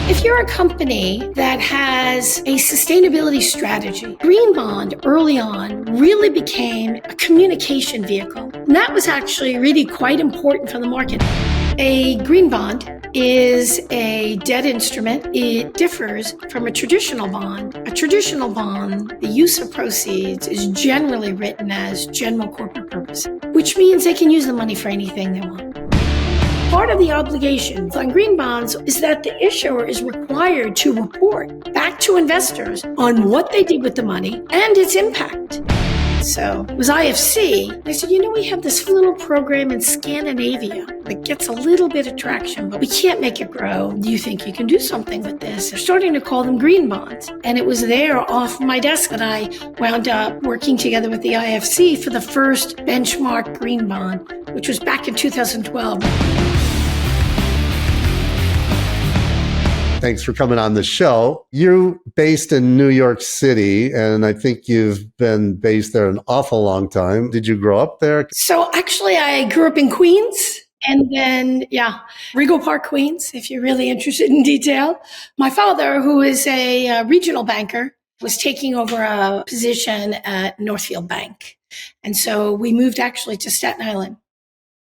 If you're a company that has a sustainability strategy, Green Bond early on really became a communication vehicle. And that was actually really quite important for the market. A green bond is a debt instrument. It differs from a traditional bond. A traditional bond, the use of proceeds is generally written as general corporate purpose, which means they can use the money for anything they want. Part of the obligations on green bonds is that the issuer is required to report back to investors on what they did with the money and its impact. So it was IFC. They said, we have this little program in Scandinavia that gets a little bit of traction, but we can't make it grow. Do you think you can do something with this? They're starting to call them green bonds. And it was there off my desk that I wound up working together with the IFC for the first benchmark green bond, which was back in 2012. Thanks for coming on the show. You're based in New York City, and I think you've been based there an awful long time. Did you grow up there? So actually, I grew up in Queens. And then, Rego Park, Queens, if you're really interested in detail. My father, who is a regional banker, was taking over a position at Northfield Bank. And so we moved actually to Staten Island.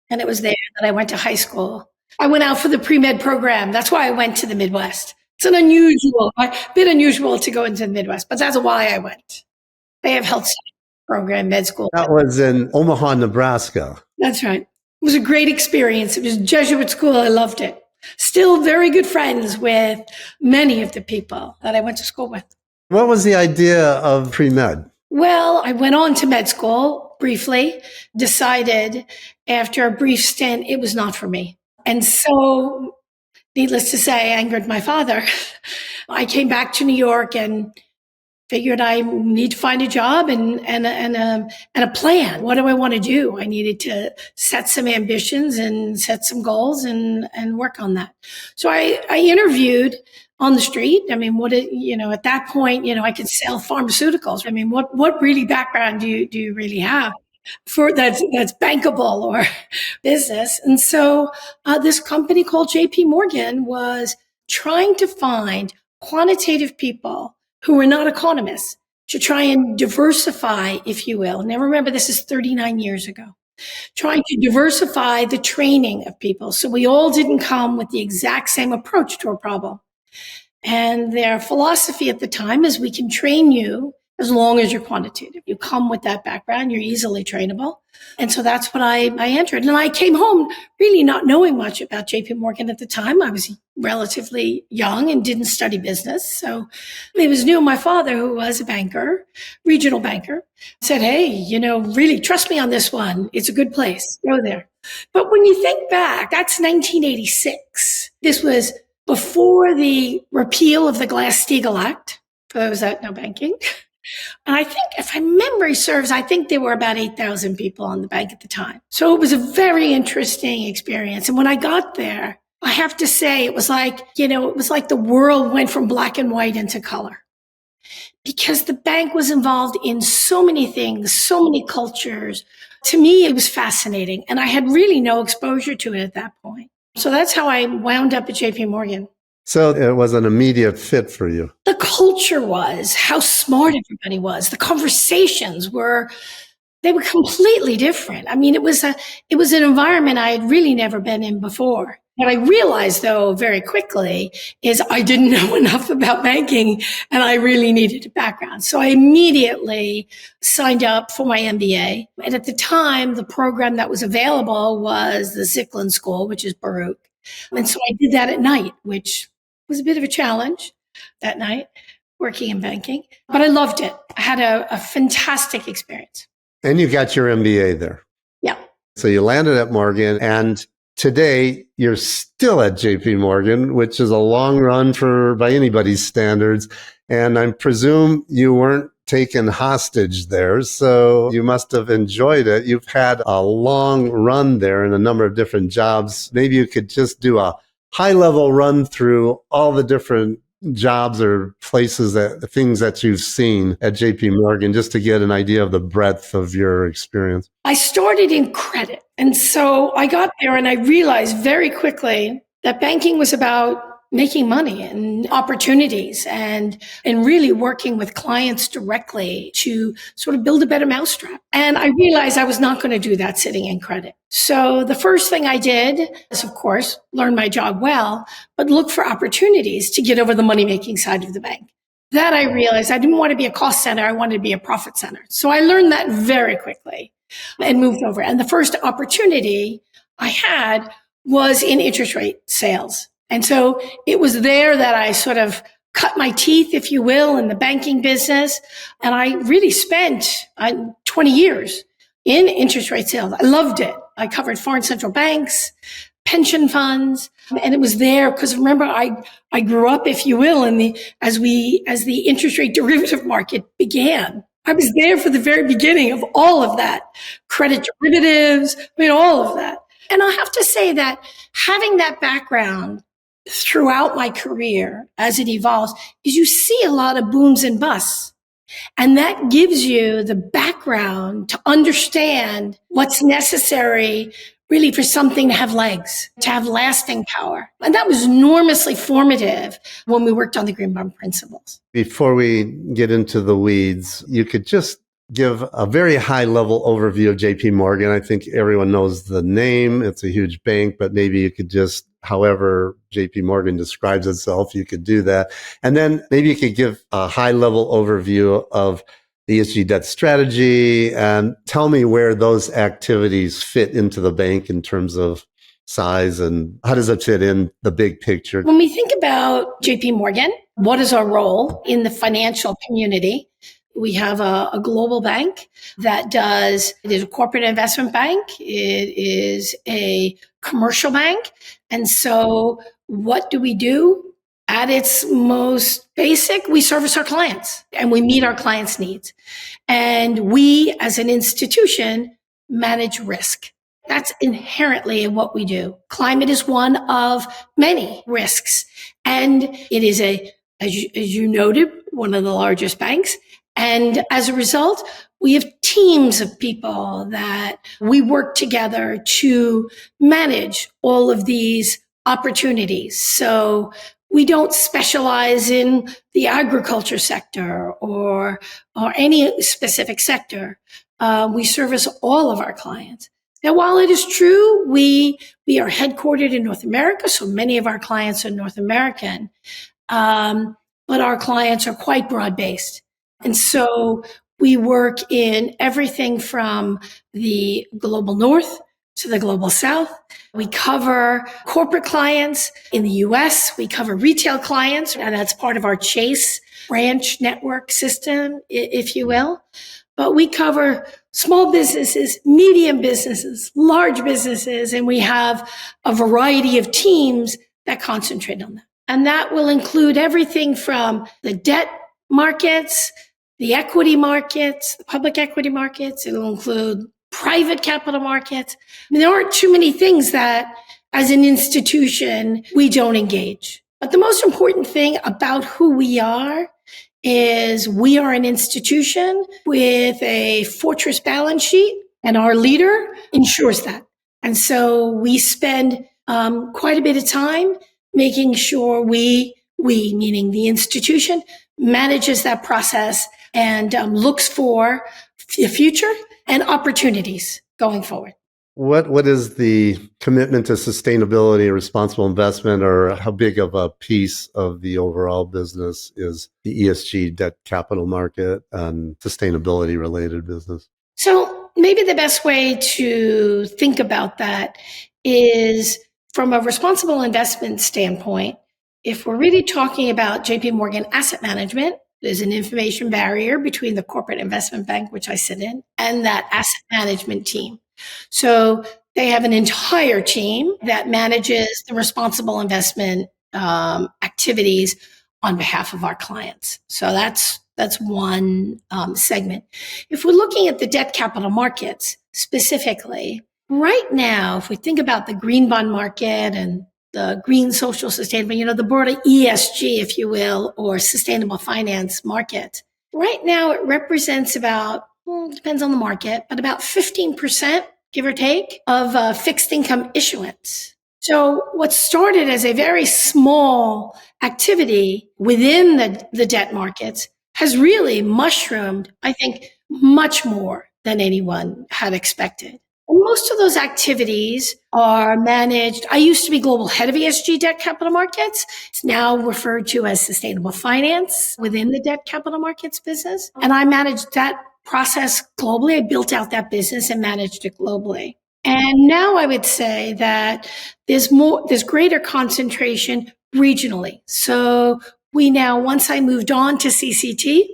And it was there that I went to high school. I went out for the pre-med program. That's why I went to the Midwest. It's a bit unusual to go into the Midwest, but that's why I went. They have health program, med school. That was in Omaha, Nebraska. That's right. It was a great experience. It was a Jesuit school. I loved it. Still very good friends with many of the people that I went to school with. What was the idea of pre-med? Well, I went on to med school briefly, decided after a brief stint, it was not for me. And so, needless to say, I angered my father. I came back to New York and figured I need to find a job and a plan. What do I want to do? I needed to set some ambitions and set some goals and work on that. So I interviewed on the street. At that point, I could sell pharmaceuticals. What really background do you really have for that's bankable or business? And so this company called JP Morgan was trying to find quantitative people who were not economists to try and diversify, if you will. Now remember, this is 39 years ago. Trying to diversify the training of people so we all didn't come with the exact same approach to a problem. And their philosophy at the time is we can train you as long as you're quantitative. You come with that background, you're easily trainable. And so that's what I entered. And I came home really not knowing much about JP Morgan at the time. I was relatively young and didn't study business. So it was new. My father, who was a banker, regional banker, said, hey, really trust me on this one. It's a good place. Go there. But when you think back, that's 1986. This was before the repeal of the Glass-Steagall Act, for those that know banking. And I think, if my memory serves, I think there were about 8,000 people on the bank at the time. So it was a very interesting experience. And when I got there, I have to say, it was like the world went from black and white into color. Because the bank was involved in so many things, so many cultures. To me, it was fascinating. And I had really no exposure to it at that point. So that's how I wound up at JP Morgan. So it was an immediate fit for you. The culture was, how smart everybody was. The conversations they were completely different. It was an environment I had really never been in before. What I realized, though, very quickly is I didn't know enough about banking and I really needed a background. So I immediately signed up for my MBA. And at the time, the program that was available was the Zicklin School, which is Baruch. And so I did that at night, which was a bit of a challenge that night, working in banking. But I loved it. I had a fantastic experience. And you got your MBA there. Yeah. So you landed at Morgan, and today you're still at JP Morgan, which is a long run by anybody's standards. And I presume you weren't taken hostage there, so you must have enjoyed it. You've had a long run there in a number of different jobs. Maybe you could just do a high-level run through all the different jobs or things that you've seen at JP Morgan, just to get an idea of the breadth of your experience. I started in credit. And so I got there and I realized very quickly that banking was about making money and opportunities and really working with clients directly to sort of build a better mousetrap. And I realized I was not going to do that sitting in credit. So the first thing I did is, of course, learn my job well, but look for opportunities to get over the money-making side of the bank. That I realized I didn't want to be a cost center. I wanted to be a profit center. So I learned that very quickly and moved over. And the first opportunity I had was in interest rate sales. And so it was there that I sort of cut my teeth, if you will, in the banking business. And I really spent 20 years in interest rate sales. I loved it. I covered foreign central banks, pension funds. And it was there because remember, I grew up, if you will, as the interest rate derivative market began. I was there for the very beginning of all of that. Credit derivatives, all of that. And I have to say that having that background throughout my career as it evolves is you see a lot of booms and busts. And that gives you the background to understand what's necessary really for something to have legs, to have lasting power. And that was enormously formative when we worked on the Green Bond principles. Before we get into the weeds, you could just give a very high level overview of JP Morgan. I think everyone knows the name. It's a huge bank, but maybe you could just, however JP Morgan describes itself, you could do that. And then maybe you could give a high level overview of the ESG debt strategy and tell me where those activities fit into the bank in terms of size and how does it fit in the big picture? When we think about JP Morgan, what is our role in the financial community? We have a global bank it is a corporate investment bank. It is a commercial bank. And so what do we do? At its most basic, we service our clients and we meet our clients' needs. And we, as an institution, manage risk. That's inherently what we do. Climate is one of many risks. And it is as you noted, one of the largest banks. And as a result, we have teams of people that we work together to manage all of these opportunities. So we don't specialize in the agriculture sector or any specific sector. We service all of our clients. Now, while it is true, we are headquartered in North America, so many of our clients are North American, but our clients are quite broad-based. And so we work in everything from the global north to the global south. We cover corporate clients in the US. We cover retail clients, and that's part of our Chase branch network system, if you will. But we cover small businesses, medium businesses, large businesses, and we have a variety of teams that concentrate on that. And that will include everything from the debt markets, the equity markets, the public equity markets. It'll include private capital markets. There aren't too many things that, as an institution, we don't engage. But the most important thing about who we are is we are an institution with a fortress balance sheet, and our leader ensures that. And so we spend quite a bit of time making sure we, meaning the institution, manages that process and looks for the future and opportunities going forward. What is the commitment to sustainability, responsible investment, or how big of a piece of the overall business is the ESG debt capital market and sustainability related business? So maybe the best way to think about that is from a responsible investment standpoint. If we're really talking about JP Morgan Asset Management, there's an information barrier between the corporate investment bank, which I sit in, and that asset management team. So they have an entire team that manages the responsible investment activities on behalf of our clients. So that's one segment. If we're looking at the debt capital markets specifically, right now, if we think about the green bond market and the green social sustainable, the broader ESG, if you will, or sustainable finance market. Right now, it represents about, depends on the market, but about 15%, give or take, of fixed income issuance. So what started as a very small activity within the debt markets has really mushroomed, I think, much more than anyone had expected. And most of those activities are managed. I used to be global head of ESG debt capital markets. It's now referred to as sustainable finance within the debt capital markets business. And I managed that process globally. I built out that business and managed it globally. And now I would say that there's greater concentration regionally. So we now, once I moved on to CCT,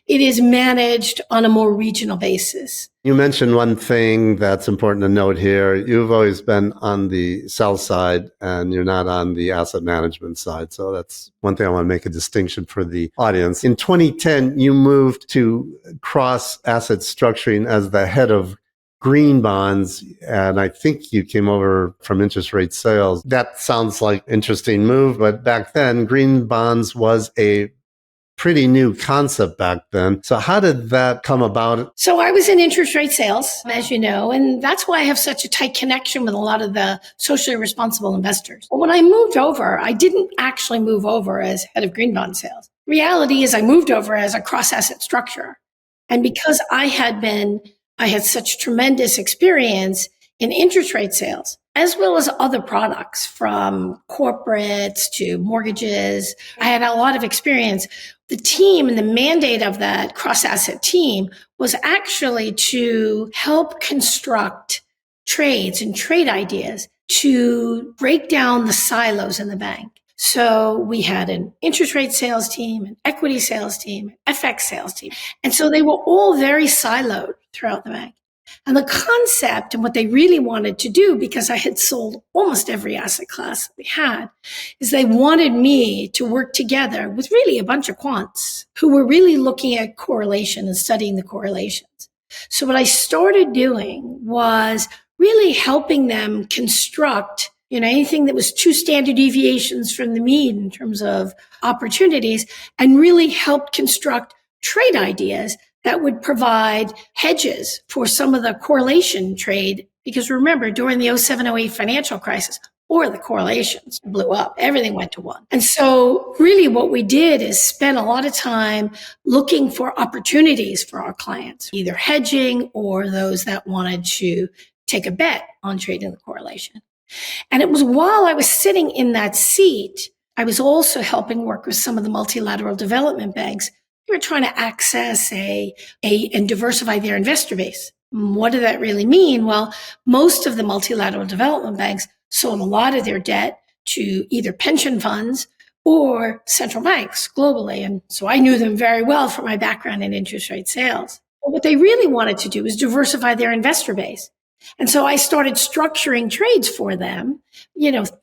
it is managed on a more regional basis. You mentioned one thing that's important to note here. You've always been on the sell side and you're not on the asset management side. So that's one thing I want to make a distinction for the audience. In 2010, you moved to cross asset structuring as the head of green bonds, and I think you came over from interest rate sales. That sounds like an interesting move, but back then, green bonds was a pretty new concept back then. So how did that come about? So I was in interest rate sales, as you know, and that's why I have such a tight connection with a lot of the socially responsible investors. But when I moved over, I didn't actually move over as head of green bond sales. Reality is I moved over as a cross-asset structure. And because I had such tremendous experience in interest rate sales, as well as other products from corporates to mortgages. I had a lot of experience. The team and the mandate of that cross-asset team was actually to help construct trades and trade ideas to break down the silos in the bank. So we had an interest rate sales team, an equity sales team, an FX sales team. And so they were all very siloed throughout the bank. And the concept and what they really wanted to do, because I had sold almost every asset class that we had, is they wanted me to work together with really a bunch of quants who were really looking at correlation and studying the correlations. So what I started doing was really helping them construct anything that was 2 standard deviations from the mean in terms of opportunities, and really helped construct trade ideas that would provide hedges for some of the correlation trade. Because remember, during the 07-08 financial crisis, or the correlations blew up, everything went to 1. And so really what we did is spend a lot of time looking for opportunities for our clients, either hedging or those that wanted to take a bet on trading the correlation. And it was while I was sitting in that seat, I was also helping work with some of the multilateral development banks. They were trying to access and diversify their investor base. What did that really mean? Well, most of the multilateral development banks sold a lot of their debt to either pension funds or central banks globally. And so I knew them very well from my background in interest rate sales. But what they really wanted to do was diversify their investor base. And so I started structuring trades for them,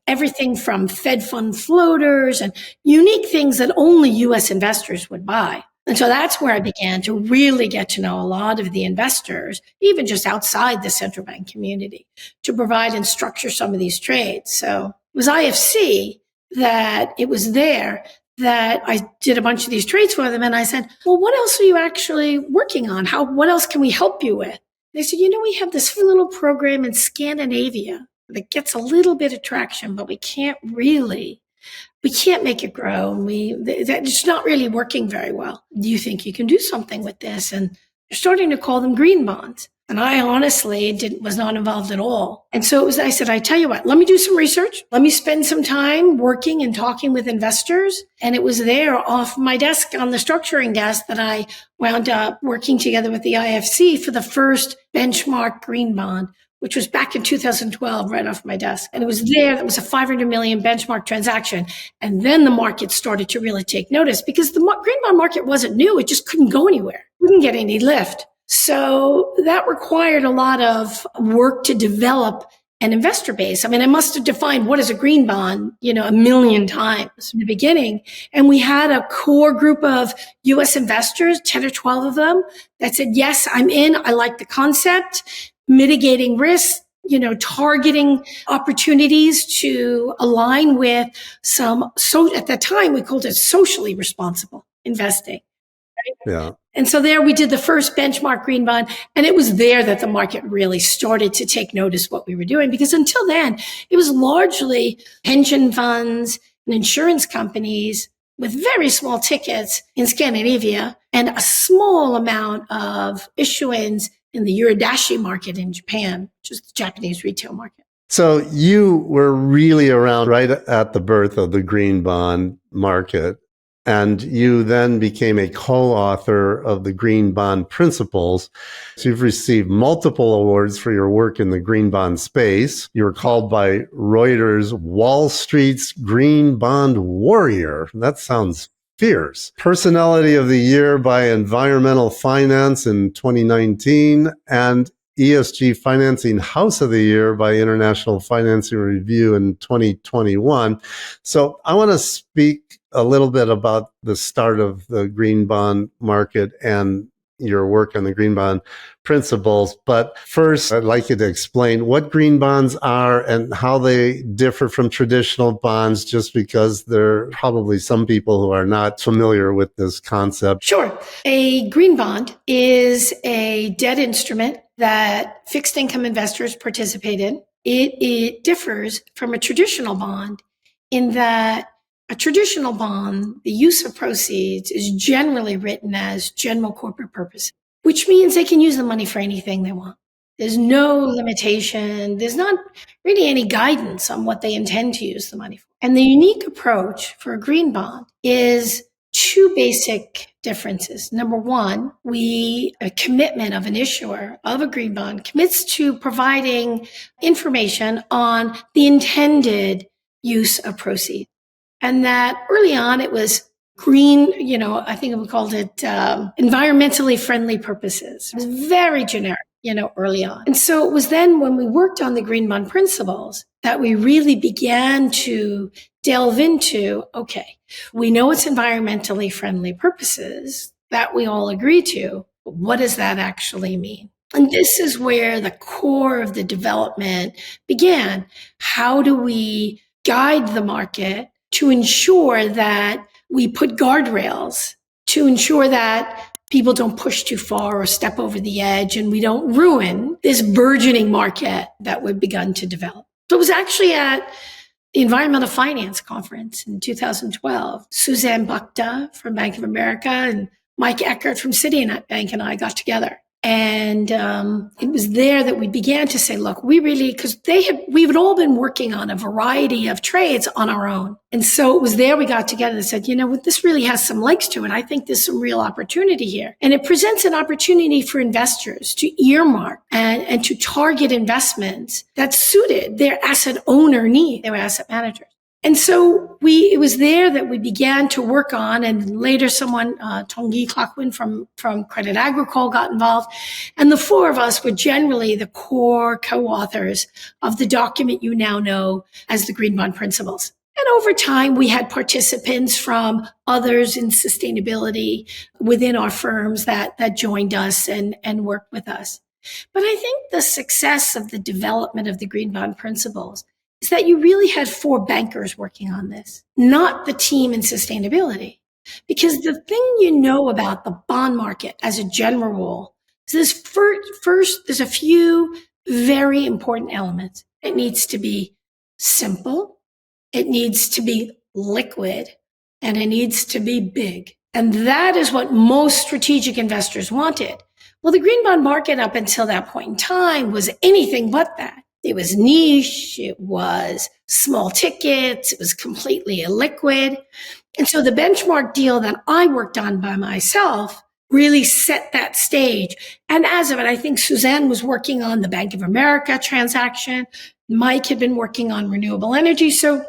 everything from Fed fund floaters and unique things that only US investors would buy. And so that's where I began to really get to know a lot of the investors, even just outside the central bank community, to provide and structure some of these trades. So it was IFC that it was there that I did a bunch of these trades for them. And I said, well, what else are you actually working on? What else can we help you with? They said, we have this little program in Scandinavia that gets a little bit of traction, but we can't make it grow. It's not really working very well. Do you think you can do something with this? And they're starting to call them green bonds. And I honestly was not involved at all. And so I said, I tell you what, let me do some research. Let me spend some time working and talking with investors. And it was there off my desk on the structuring desk that I wound up working together with the IFC for the first benchmark green bond, which was back in 2012, right off my desk. And it was there. That was a 500 million benchmark transaction. And then the market started to really take notice because the green bond market wasn't new. It just couldn't go anywhere. Couldn't get any lift. So that required a lot of work to develop an investor base. I mean, I must have defined what is a green bond, a million times in the beginning. And we had a core group of US investors, 10 or 12 of them, that said, yes, I'm in. I like the concept, mitigating risk, targeting opportunities to align with at the time we called it socially responsible investing. Yeah. And so there we did the first benchmark green bond. And it was there that the market really started to take notice what we were doing, because until then, it was largely pension funds and insurance companies with very small tickets in Scandinavia and a small amount of issuance in the Uridashi market in Japan, which is the Japanese retail market. So you were really around right at the birth of the green bond market, and you then became a co-author of the Green Bond Principles. So you've received multiple awards for your work in the green bond space. You were called by Reuters Wall Street's Green Bond Warrior. That sounds fierce. Personality of the Year by Environmental Finance in 2019, and ESG Financing House of the Year by International Financing Review in 2021. So I want to speak a little bit about the start of the green bond market and your work on the green bond principles. But first, I'd like you to explain what green bonds are and how they differ from traditional bonds, just because there are probably some people who are not familiar with this concept. Sure. A green bond is a debt instrument that fixed income investors participate in. It differs from a traditional bond in that a traditional bond, the use of proceeds is generally written as general corporate purpose, which means they can use the money for anything they want. There's no limitation. There's not really any guidance on what they intend to use the money for. And the unique approach for a green bond is two basic differences. Number one, a commitment of an issuer of a green bond commits to providing information on the intended use of proceeds. And that early on it was green, I think we called it environmentally friendly purposes. It was very generic, early on. And so it was then when we worked on the green bond principles that we really began to delve into, okay, we know it's environmentally friendly purposes that we all agree to, but what does that actually mean? And this is where the core of the development began. How do we guide the market to ensure that we put guardrails, to ensure that people don't push too far or step over the edge, and we don't ruin this burgeoning market that we've begun to develop? So it was actually at the Environmental Finance Conference in 2012. Suzanne Bukta from Bank of America and Mike Eckert from Citibank and I got together. And it was there that we began to say, look, because we had all been working on a variety of trades on our own. And so it was there we got together and said, this really has some legs to it. I think there's some real opportunity here. And it presents an opportunity for investors to earmark and to target investments that suited their asset owner need, their asset managers. And so it was there that we began to work on, and later someone, Tongyi Klakwin from Credit Agricole got involved. And the four of us were generally the core co-authors of the document you now know as the Green Bond Principles. And over time, we had participants from others in sustainability within our firms that joined us and worked with us. But I think the success of the development of the Green Bond Principles is that you really had four bankers working on this, not the team in sustainability. Because the thing about the bond market as a general rule is this first, there's a few very important elements. It needs to be simple, it needs to be liquid, and it needs to be big. And that is what most strategic investors wanted. Well, the green bond market up until that point in time was anything but that. It was niche, it was small tickets, it was completely illiquid. And so the benchmark deal that I worked on by myself really set that stage. And as of it, I think Suzanne was working on the Bank of America transaction. Mike had been working on renewable energy. So,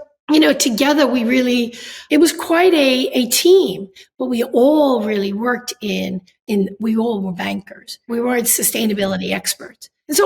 together it was quite a team, but we all really worked we all were bankers. We weren't sustainability experts. And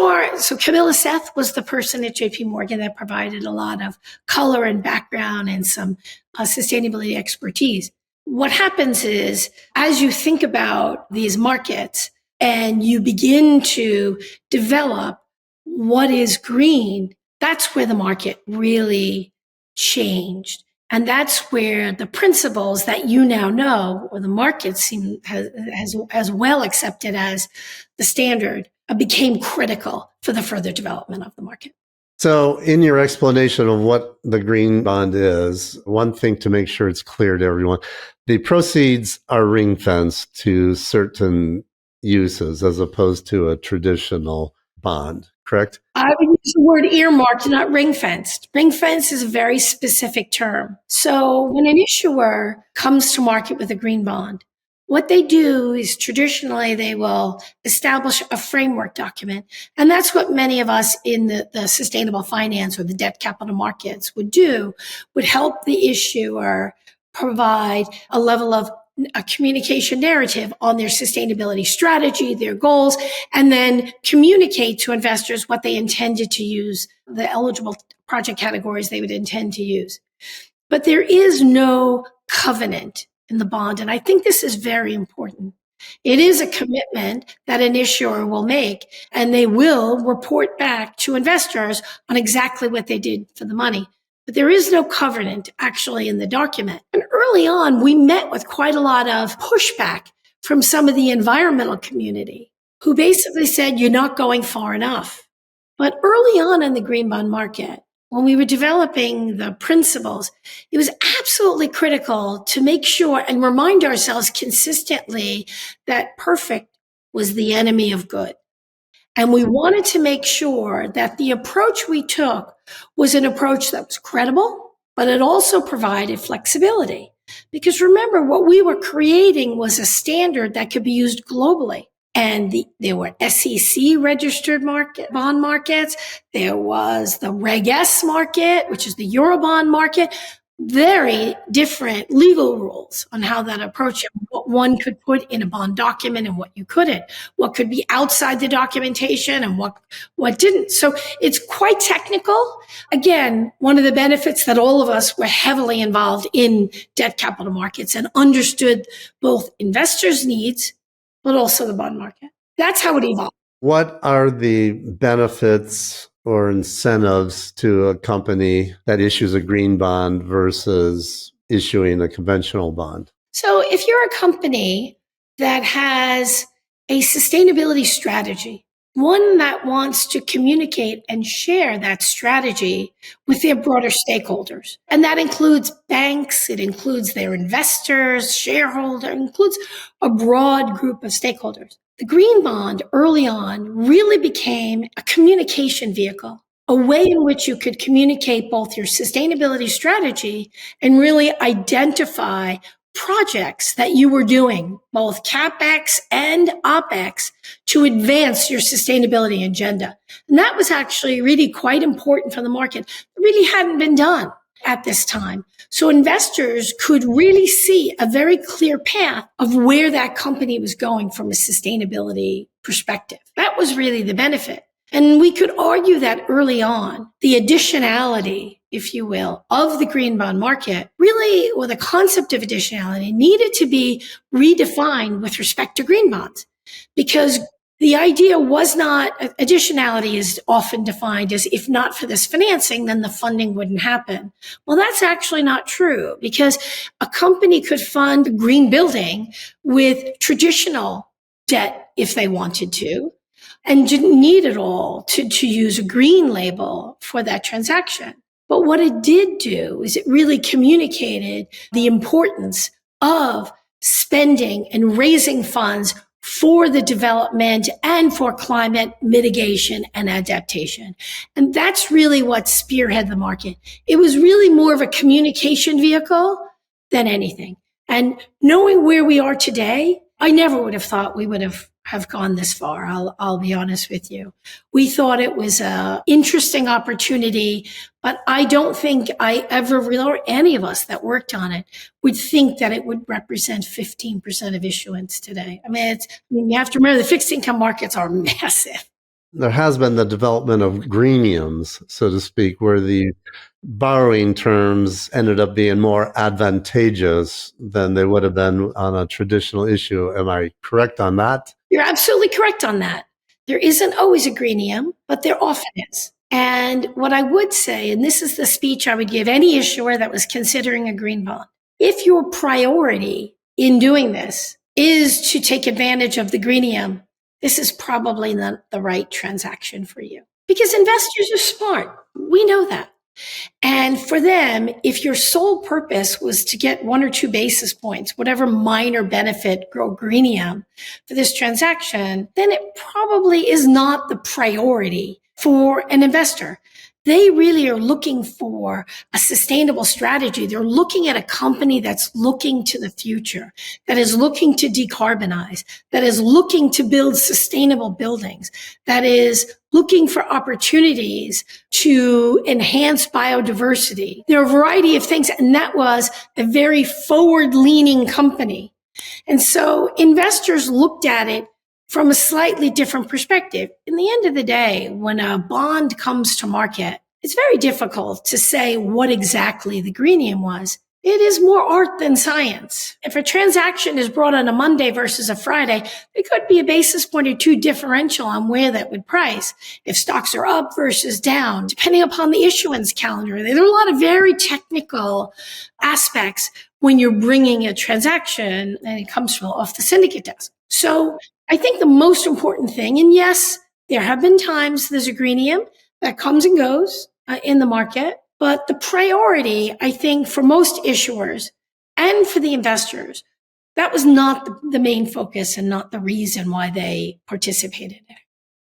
so Camilla Seth was the person at JP Morgan that provided a lot of color and background and some sustainability expertise. What happens is, as you think about these markets and you begin to develop what is green, that's where the market really changed. And that's where the principles that you now know, or the market has well accepted as the standard, became critical for the further development of the market. So in your explanation of what the green bond is, one thing to make sure it's clear to everyone, the proceeds are ring fenced to certain uses as opposed to a traditional bond, correct? I would use the word earmarked, not ring fenced. Ring fence is a very specific term. So when an issuer comes to market with a green bond, what they do is traditionally they will establish a framework document. And that's what many of us in the sustainable finance or the debt capital markets would do, would help the issuer provide a level of a communication narrative on their sustainability strategy, their goals, and then communicate to investors what they intended to use, the eligible project categories they would intend to use. But there is no covenant in the bond. And I think this is very important. It is a commitment that an issuer will make, and they will report back to investors on exactly what they did for the money. But there is no covenant actually in the document. And early on, we met with quite a lot of pushback from some of the environmental community who basically said, you're not going far enough. But early on in the green bond market, when we were developing the principles, it was absolutely critical to make sure and remind ourselves consistently that perfect was the enemy of good. And we wanted to make sure that the approach we took was an approach that was credible, but it also provided flexibility. Because remember, what we were creating was a standard that could be used globally. And there were SEC registered bond markets. There was the Reg S market, which is the Eurobond market. Very different legal rules on how that approach it, what one could put in a bond document and what you couldn't, what could be outside the documentation and what didn't. So it's quite technical. Again, one of the benefits that all of us were heavily involved in debt capital markets and understood both investors' needs, but also the bond market. That's how it evolved. What are the benefits or incentives to a company that issues a green bond versus issuing a conventional bond? So if you're a company that has a sustainability strategy, one that wants to communicate and share that strategy with their broader stakeholders, and that includes banks, it includes their investors, shareholders, it includes a broad group of stakeholders. The green bond early on really became a communication vehicle, a way in which you could communicate both your sustainability strategy and really identify projects that you were doing, both CapEx and OpEx, to advance your sustainability agenda. And that was actually really quite important for the market. It really hadn't been done at this time. So investors could really see a very clear path of where that company was going from a sustainability perspective. That was really the benefit. And we could argue that early on, the additionality, if you will, of the green bond market really, or the concept of additionality needed to be redefined with respect to green bonds, because the idea was not, additionality is often defined as if not for this financing, then the funding wouldn't happen. Well, that's actually not true, because a company could fund a green building with traditional debt if they wanted to, and didn't need it all to use a green label for that transaction. But what it did do is it really communicated the importance of spending and raising funds for the development and for climate mitigation and adaptation. And that's really what spearheaded the market. It was really more of a communication vehicle than anything. And knowing where we are today, I never would have thought we would have gone this far. I'll be honest with you. We thought it was an interesting opportunity, but I don't think I ever really, or any of us that worked on it, would think that it would represent 15% of issuance today. I mean, you have to remember the fixed income markets are massive. There has been the development of greeniums, so to speak, where the borrowing terms ended up being more advantageous than they would have been on a traditional issue. Am I correct on that? You're absolutely correct on that. There isn't always a greenium, but there often is. And what I would say, and this is the speech I would give any issuer that was considering a green bond, if your priority in doing this is to take advantage of the greenium, this is probably not the right transaction for you. Because investors are smart. We know that. And for them, if your sole purpose was to get 1 or 2 basis points, whatever minor benefit, grow greenium for this transaction, then it probably is not the priority for an investor. They really are looking for a sustainable strategy. They're looking at a company that's looking to the future, that is looking to decarbonize, that is looking to build sustainable buildings, that is looking for opportunities to enhance biodiversity. There are a variety of things, and that was a very forward-leaning company. And so investors looked at it from a slightly different perspective. In the end of the day, when a bond comes to market, it's very difficult to say what exactly the greenium was. It is more art than science. If a transaction is brought on a Monday versus a Friday, there could be a basis point or 2 differential on where that would price. If stocks are up versus down, depending upon the issuance calendar, there are a lot of very technical aspects when you're bringing a transaction and it comes from off the syndicate desk. So I think the most important thing, and yes, there have been times there's a greenium that comes and goes in the market, but the priority, I think, for most issuers and for the investors, that was not the main focus and not the reason why they participated.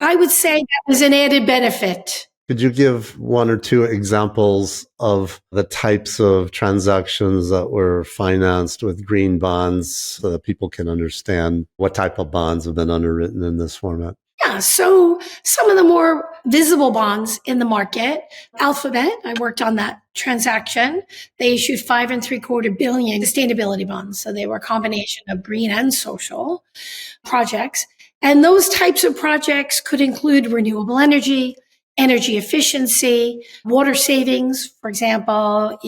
I would say that was an added benefit. Could you give 1 or 2 examples of the types of transactions that were financed with green bonds so that people can understand what type of bonds have been underwritten in this format? Yeah, so some of the more visible bonds in the market, Alphabet, I worked on that transaction. They issued $5.75 billion sustainability bonds. So they were a combination of green and social projects. And those types of projects could include renewable energy efficiency, water savings. For example,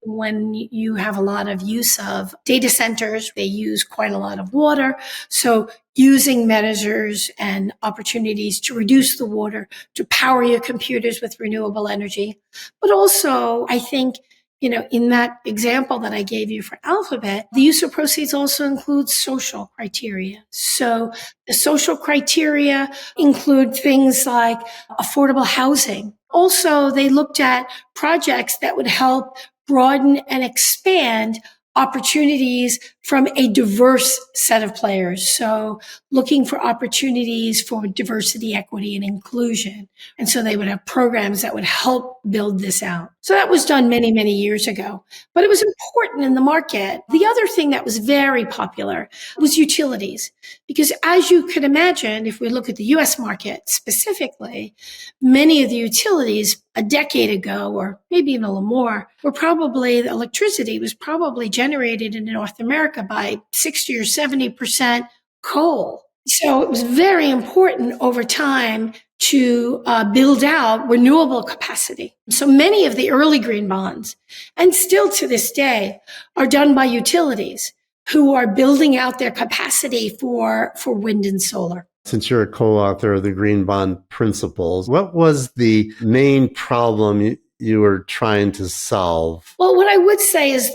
when you have a lot of use of data centers, they use quite a lot of water. So using measures and opportunities to reduce the water, to power your computers with renewable energy. But also, I think, in that example that I gave you for Alphabet, the use of proceeds also includes social criteria. So the social criteria include things like affordable housing. Also, they looked at projects that would help broaden and expand opportunities from a diverse set of players. So looking for opportunities for diversity, equity, and inclusion. And so they would have programs that would help build this out. So that was done many, many years ago, but it was important in the market. The other thing that was very popular was utilities, because as you could imagine, if we look at the US market specifically, many of the utilities a decade ago, or maybe even a little more, the electricity was probably generated in North America by 60 or 70% coal. So it was very important over time to build out renewable capacity. So many of the early green bonds, and still to this day, are done by utilities who are building out their capacity for wind and solar. Since you're a co-author of the Green Bond Principles, what was the main problem you were trying to solve? Well, what I would say is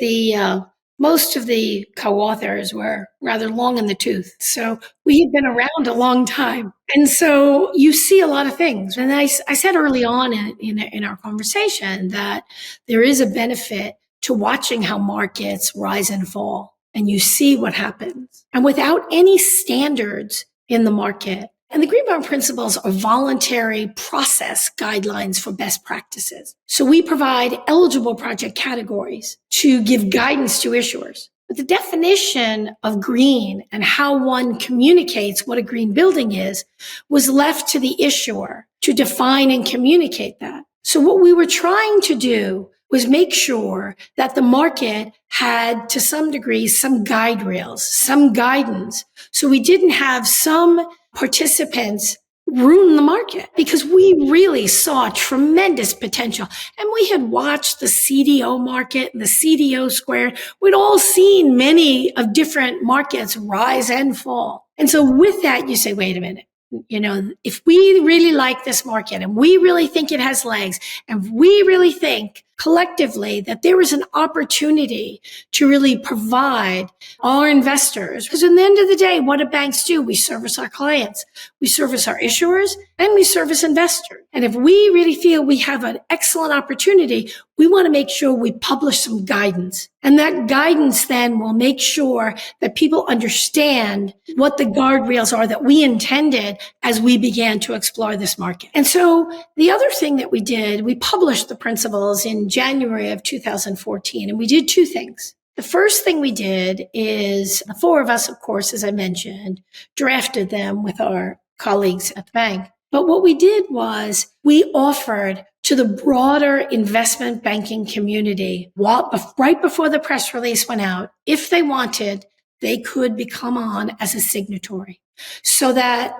most of the co-authors were rather long in the tooth. So we had been around a long time. And so you see a lot of things. And I said early on in our conversation that there is a benefit to watching how markets rise and fall. And you see what happens. And without any standards in the market, and the Green Bond Principles are voluntary process guidelines for best practices. So we provide eligible project categories to give guidance to issuers. But the definition of green and how one communicates what a green building is was left to the issuer to define and communicate that. So what we were trying to do was make sure that the market had, to some degree, some guide rails, some guidance. So we didn't have some participants ruin the market, because we really saw tremendous potential. And we had watched the CDO market and the CDO squared. We'd all seen many of different markets rise and fall. And so with that, you say, wait a minute, if we really like this market and we really think it has legs and we really think collectively that there is an opportunity to really provide our investors, because at the end of the day, what do banks do? We service our clients, we service our issuers, and we service investors. And if we really feel we have an excellent opportunity, we want to make sure we publish some guidance. And that guidance then will make sure that people understand what the guardrails are that we intended as we began to explore this market. And so the other thing that we did, we published the principles in January of 2014, and we did two things. The first thing we did is the four of us, of course, as I mentioned, drafted them with our colleagues at the bank. But what we did was we offered to the broader investment banking community, right before the press release went out, if they wanted, they could become on as a signatory, so that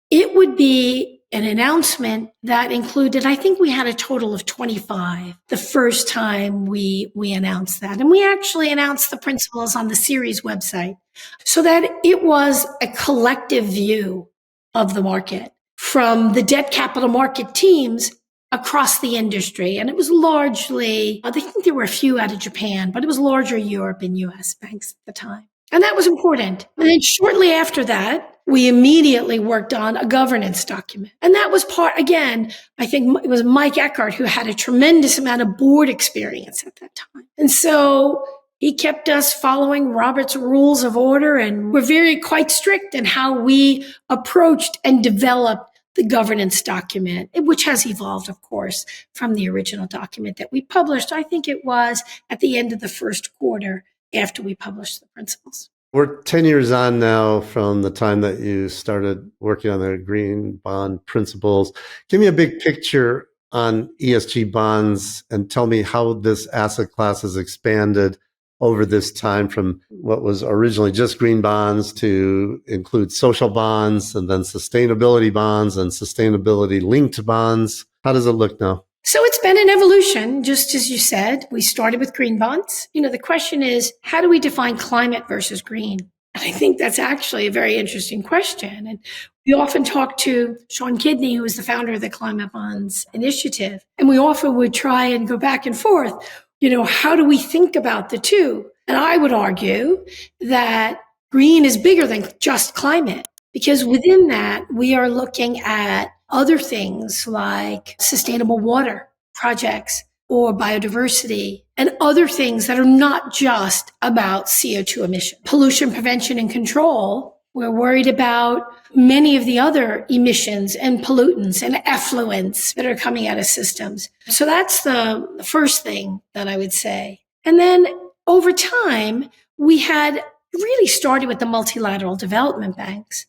it would be an announcement that included, I think we had a total of 25 the first time we announced that. And we actually announced the principles on the series website, so that it was a collective view of the market from the debt capital market teams across the industry. And it was largely, I think there were a few out of Japan, but it was larger Europe and US banks at the time. And that was important. And then shortly after that, we immediately worked on a governance document. And that was part, again, I think it was Mike Eckhart who had a tremendous amount of board experience at that time. And so he kept us following Robert's Rules of Order, and we're very quite strict in how we approached and developed the governance document, which has evolved, of course, from the original document that we published. I think it was at the end of the first quarter after we published the principles. We're 10 years on now from the time that you started working on the green bond principles. Give me a big picture on ESG bonds and tell me how this asset class has expanded over this time from what was originally just green bonds to include social bonds and then sustainability bonds and sustainability linked bonds. How does it look now? So it's been an evolution, just as you said. We started with green bonds. The question is, how do we define climate versus green? And I think that's actually a very interesting question. And we often talk to Sean Kidney, who is the founder of the Climate Bonds Initiative, and we often would try and go back and forth. How do we think about the two? And I would argue that green is bigger than just climate, because within that, we are looking at other things like sustainable water projects or biodiversity and other things that are not just about CO2 emission. Pollution prevention and control, we're worried about many of the other emissions and pollutants and effluents that are coming out of systems. So that's the first thing that I would say. And then over time, we had really started with the multilateral development banks,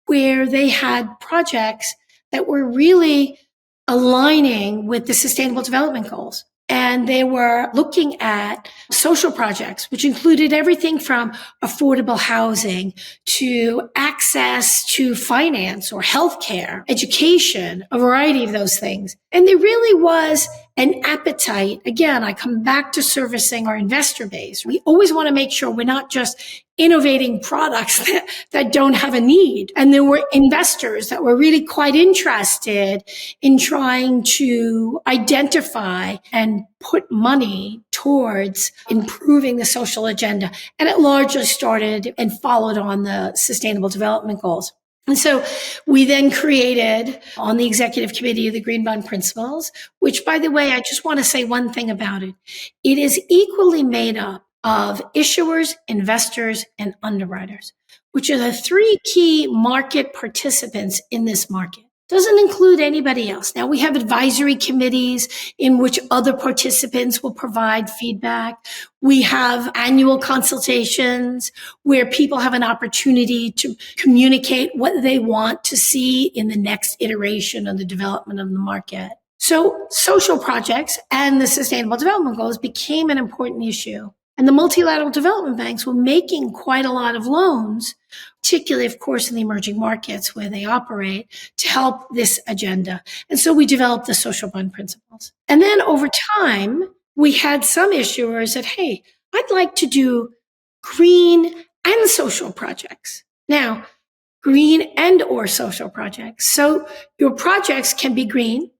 where they had projects that were really aligning with the Sustainable Development Goals. And they were looking at social projects, which included everything from affordable housing to access to finance or healthcare, education, a variety of those things. And there really was an appetite. Again, I come back to servicing our investor base. We always want to make sure we're not just innovating products that don't have a need. And there were investors that were really quite interested in trying to identify and put money towards improving the social agenda. And it largely started and followed on the Sustainable Development Goals. And so we then created on the executive committee of the Green Bond Principles, which, by the way, I just want to say one thing about it. It is equally made up of issuers, investors, and underwriters, which are the three key market participants in this market. Doesn't include anybody else. Now, we have advisory committees in which other participants will provide feedback. We have annual consultations where people have an opportunity to communicate what they want to see in the next iteration of the development of the market. So social projects and the Sustainable Development Goals became an important issue. And the multilateral development banks were making quite a lot of loans, particularly, of course, in the emerging markets where they operate, to help this agenda. And so we developed the social bond principles. And then over time, we had some issuers that, hey, I'd like to do green and social projects. Now, green and or social projects. So your projects can be green,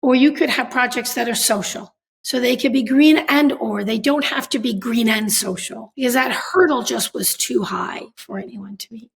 or you could have projects that are social. So they could be green and or they don't have to be green and social, because that hurdle just was too high for anyone to meet.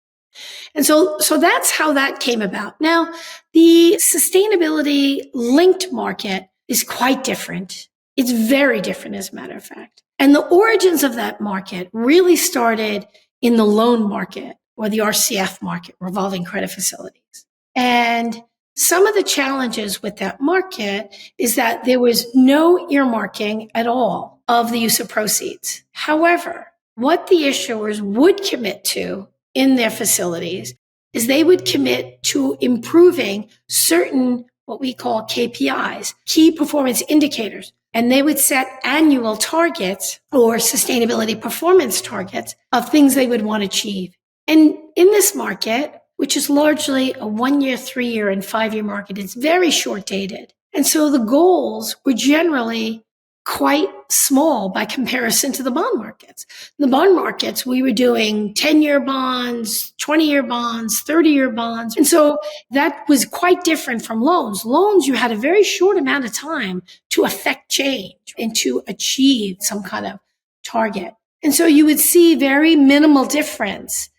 And so that's how that came about. Now, the sustainability linked market is quite different. It's very different, as a matter of fact. And the origins of that market really started in the loan market, or the RCF market, revolving credit facilities. And some of the challenges with that market is that there was no earmarking at all of the use of proceeds. However, what the issuers would commit to in their facilities is they would commit to improving certain, what we call KPIs, key performance indicators. And they would set annual targets or sustainability performance targets of things they would want to achieve. And in this market, which is largely a 1-year, 3-year, and 5-year market, it's very short dated. And so the goals were generally quite small by comparison to the bond markets. In the bond markets, we were doing 10-year bonds, 20-year bonds, 30-year bonds. And so that was quite different from loans. Loans, you had a very short amount of time to affect change and to achieve some kind of target. And so you would see very minimal difference,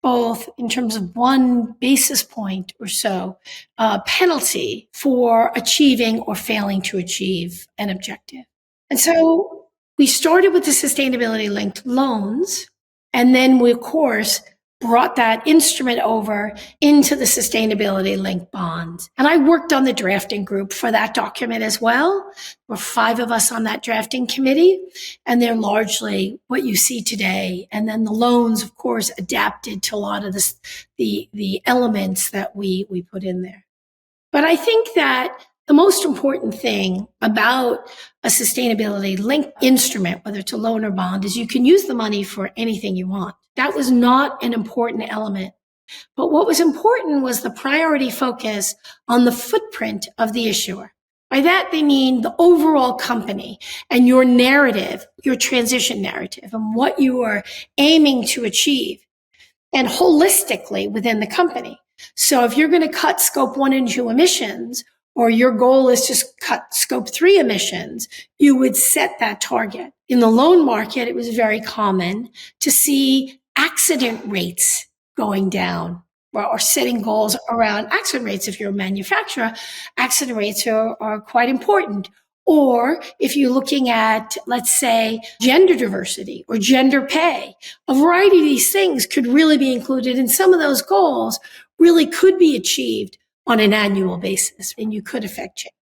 both in terms of 1 basis point or so penalty for achieving or failing to achieve an objective. And so we started with the sustainability linked loans, and then we, of course, brought that instrument over into the sustainability linked bonds. And I worked on the drafting group for that document as well. There were 5 of us on that drafting committee, and they're largely what you see today. And then the loans, of course, adapted to a lot of the elements that we put in there. But I think that the most important thing about a sustainability linked instrument, whether it's a loan or bond, is you can use the money for anything you want. That was not an important element. But what was important was the priority focus on the footprint of the issuer. By that, they mean the overall company and your narrative, your transition narrative, and what you are aiming to achieve, and holistically within the company. So if you're going to cut scope 1 and 2 emissions, or your goal is to cut scope 3 emissions, you would set that target. In the loan market, it was very common to see accident rates going down, or setting goals around accident rates. If you're a manufacturer, accident rates are quite important. Or if you're looking at, let's say, gender diversity or gender pay, a variety of these things could really be included, and some of those goals really could be achieved on an annual basis, and you could affect change.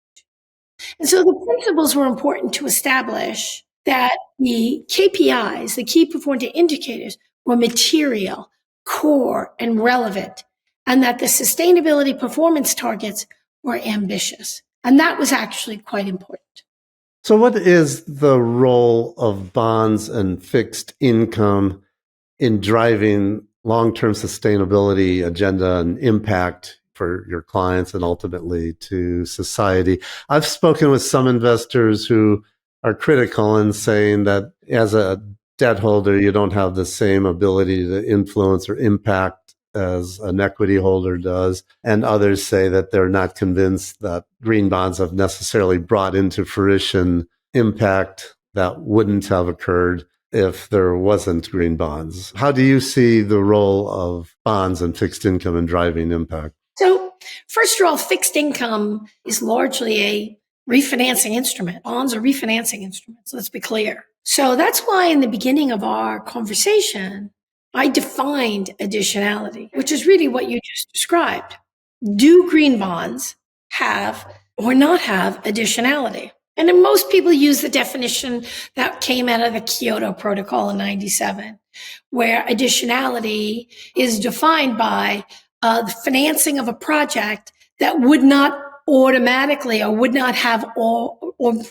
And so the principles were important to establish that the KPIs, the key performance indicators, were material, core, and relevant, and that the sustainability performance targets were ambitious. And that was actually quite important. So what is the role of bonds and fixed income in driving long-term sustainability agenda and impact for your clients and ultimately to society? I've spoken with some investors who are critical and saying that as a debt holder, you don't have the same ability to influence or impact as an equity holder does. And others say that they're not convinced that green bonds have necessarily brought into fruition impact that wouldn't have occurred if there wasn't green bonds. How do you see the role of bonds and fixed income in driving impact? So first of all, fixed income is largely a refinancing instrument. Bonds are refinancing instruments. Let's be clear. So that's why in the beginning of our conversation, I defined additionality, which is really what you just described. Do green bonds have or not have additionality? And then most people use the definition that came out of the Kyoto Protocol in 97, where additionality is defined by the financing of a project that would not automatically or would not have or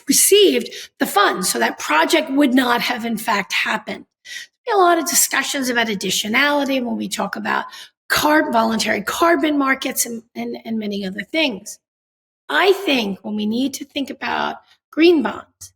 received the funds. So that project would not have in fact happened. There's a lot of discussions about additionality when we talk about voluntary carbon markets and many other things. I think when we need to think about green bonds,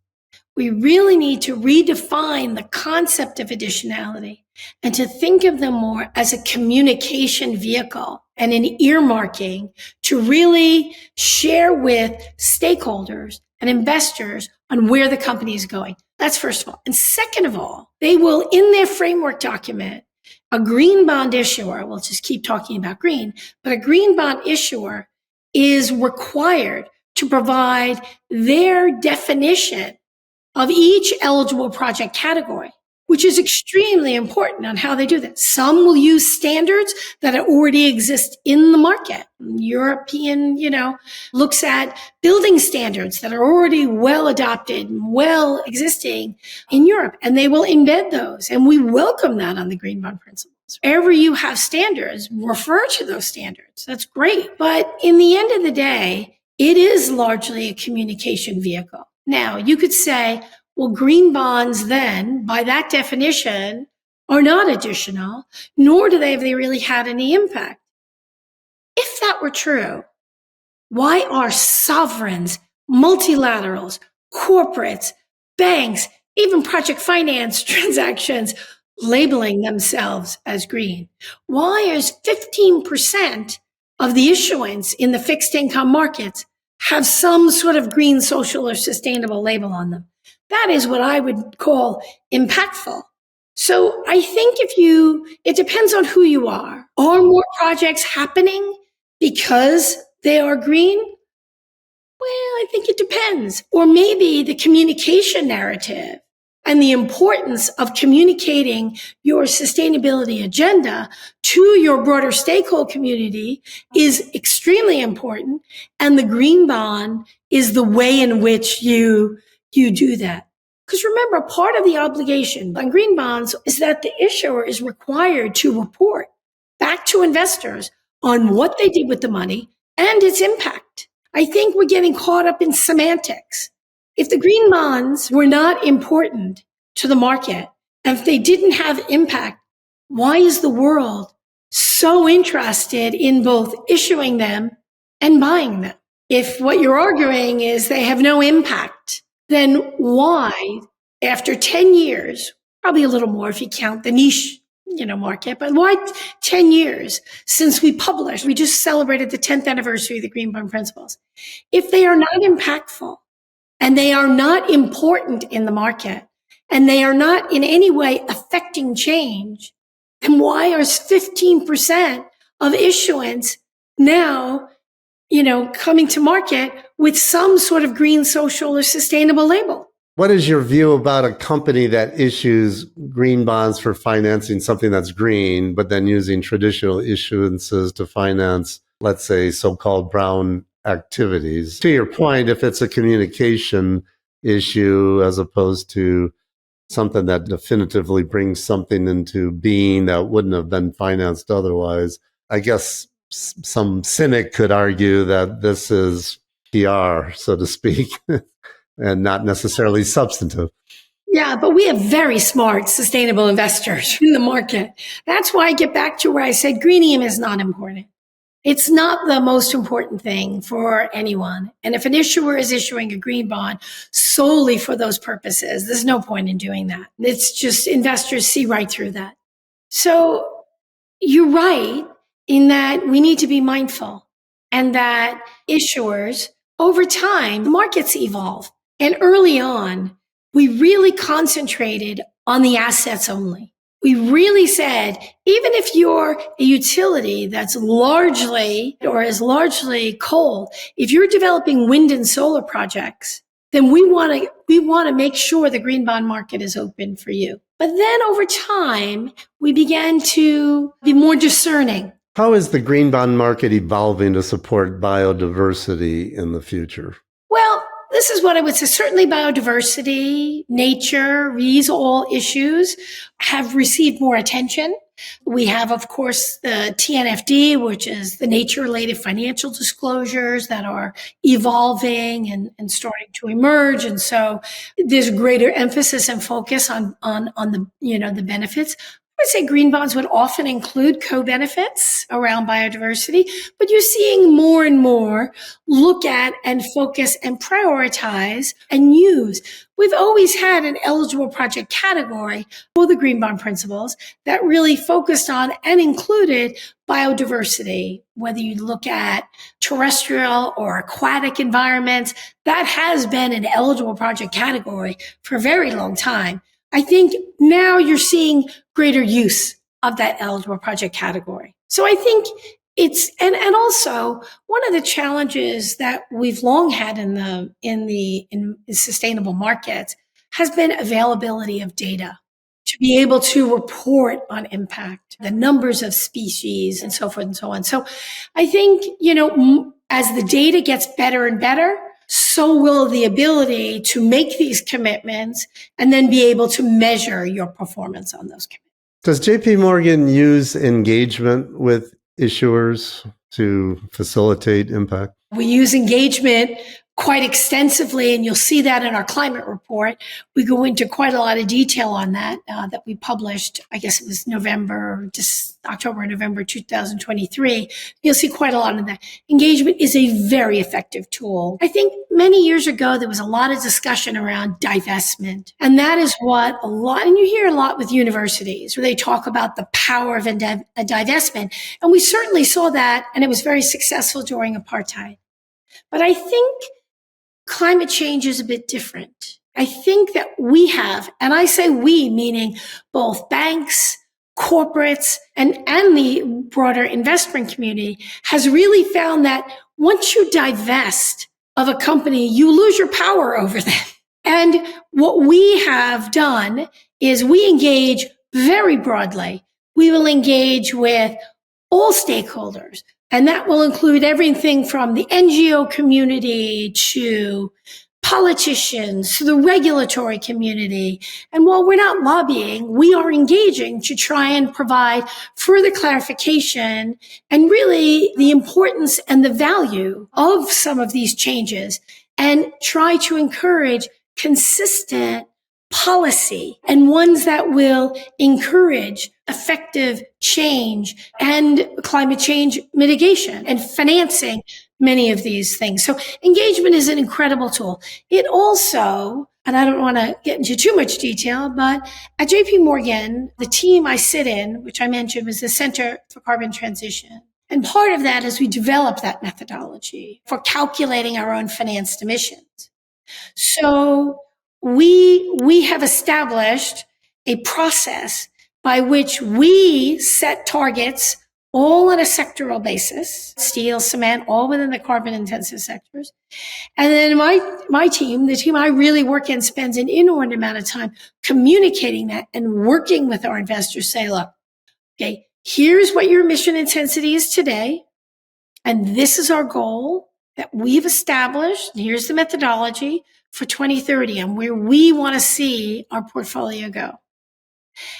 we really need to redefine the concept of additionality and to think of them more as a communication vehicle and an earmarking to really share with stakeholders and investors on where the company is going. That's first of all. And second of all, they will, in their framework document, a green bond issuer, we'll just keep talking about green, but a green bond issuer is required to provide their definition of each eligible project category, which is extremely important on how they do that. Some will use standards that already exist in the market. European, looks at building standards that are already well adopted, well existing in Europe, and they will embed those. And we welcome that on the Green Bond Principles. Wherever you have standards, refer to those standards. That's great. But in the end of the day, it is largely a communication vehicle. Now, you could say, well, green bonds then, by that definition, are not additional, nor do they really had any impact. If that were true, why are sovereigns, multilaterals, corporates, banks, even project finance transactions labeling themselves as green? Why is 15% of the issuance in the fixed income markets have some sort of green, social, or sustainable label on them? That is what I would call impactful. So I think it depends on who you are. Are more projects happening because they are green? Well, I think it depends. Or maybe the communication narrative and the importance of communicating your sustainability agenda to your broader stakeholder community is extremely important. And the green bond is the way in which you do that. Because remember, part of the obligation on green bonds is that the issuer is required to report back to investors on what they did with the money and its impact. I think we're getting caught up in semantics. If the green bonds were not important to the market, and if they didn't have impact, why is the world so interested in both issuing them and buying them? If what you're arguing is they have no impact, then why, after 10 years, probably a little more if you count the niche, market, but why 10 years since we published? We just celebrated the 10th anniversary of the Green Bond Principles. If they are not impactful and they are not important in the market and they are not in any way affecting change, then why is 15% of issuance now, coming to market with some sort of green, social, or sustainable label? What is your view about a company that issues green bonds for financing something that's green, but then using traditional issuances to finance, let's say, so-called brown activities? To your point, if it's a communication issue as opposed to something that definitively brings something into being that wouldn't have been financed otherwise, I guess some cynic could argue that this is PR, so to speak, and not necessarily substantive. Yeah, but we have very smart, sustainable investors in the market. That's why I get back to where I said greenium is not important. It's not the most important thing for anyone. And if an issuer is issuing a green bond solely for those purposes, there's no point in doing that. It's just investors see right through that. So you're right in that we need to be mindful and that issuers, over time, the markets evolve. And early on, we really concentrated on the assets only. We really said, even if you're a utility that's largely or is largely coal, if you're developing wind and solar projects, then we want to make sure the green bond market is open for you. But then over time, we began to be more discerning. How is the green bond market evolving to support biodiversity in the future? Well, this is what I would say. Certainly biodiversity, nature, these all issues have received more attention. We have, of course, the TNFD, which is the nature-related financial disclosures that are evolving and starting to emerge. And so there's greater emphasis and focus on the, the benefits. would say green bonds would often include co-benefits around biodiversity, but you're seeing more and more look at and focus and prioritize and use. We've always had an eligible project category for the green bond principles that really focused on and included biodiversity, whether you look at terrestrial or aquatic environments. That has been an eligible project category for a very long time. I think now you're seeing greater use of that eligible project category. So I think it's, and also one of the challenges that we've long had in sustainable markets has been availability of data to be able to report on impact, the numbers of species and so forth and so on. So I think, as the data gets better and better, so will the ability to make these commitments and then be able to measure your performance on those commitments. Does JP Morgan use engagement with issuers to facilitate impact? We use engagement quite extensively, and you'll see that in our climate report. We go into quite a lot of detail on that we published, I guess it was October, November 2023. You'll see quite a lot of that. Engagement is a very effective tool. I think many years ago, there was a lot of discussion around divestment. And that is what and you hear a lot with universities where they talk about the power of a divestment. And we certainly saw that, and it was very successful during apartheid. But I think climate change is a bit different. I think that we have, and I say we, meaning both banks, corporates, and the broader investment community, has really found that once you divest of a company, you lose your power over them. And what we have done is we engage very broadly. We will engage with all stakeholders. And that will include everything from the NGO community to politicians to the regulatory community. And while we're not lobbying, we are engaging to try and provide further clarification and really the importance and the value of some of these changes and try to encourage consistent policy and ones that will encourage effective change and climate change mitigation and financing many of these things. So engagement is an incredible tool. It also, and I don't want to get into too much detail, but at JP Morgan, the team I sit in, which I mentioned, was the Center for Carbon Transition. And part of that is we developed that methodology for calculating our own financed emissions. So we have established a process by which we set targets all on a sectoral basis, steel, cement, all within the carbon intensive sectors. And then my team, the team I really work in, spends an inordinate amount of time communicating that and working with our investors, say, look, okay, here's what your emission intensity is today. And this is our goal that we've established. Here's the methodology for 2030 and where we want to see our portfolio go.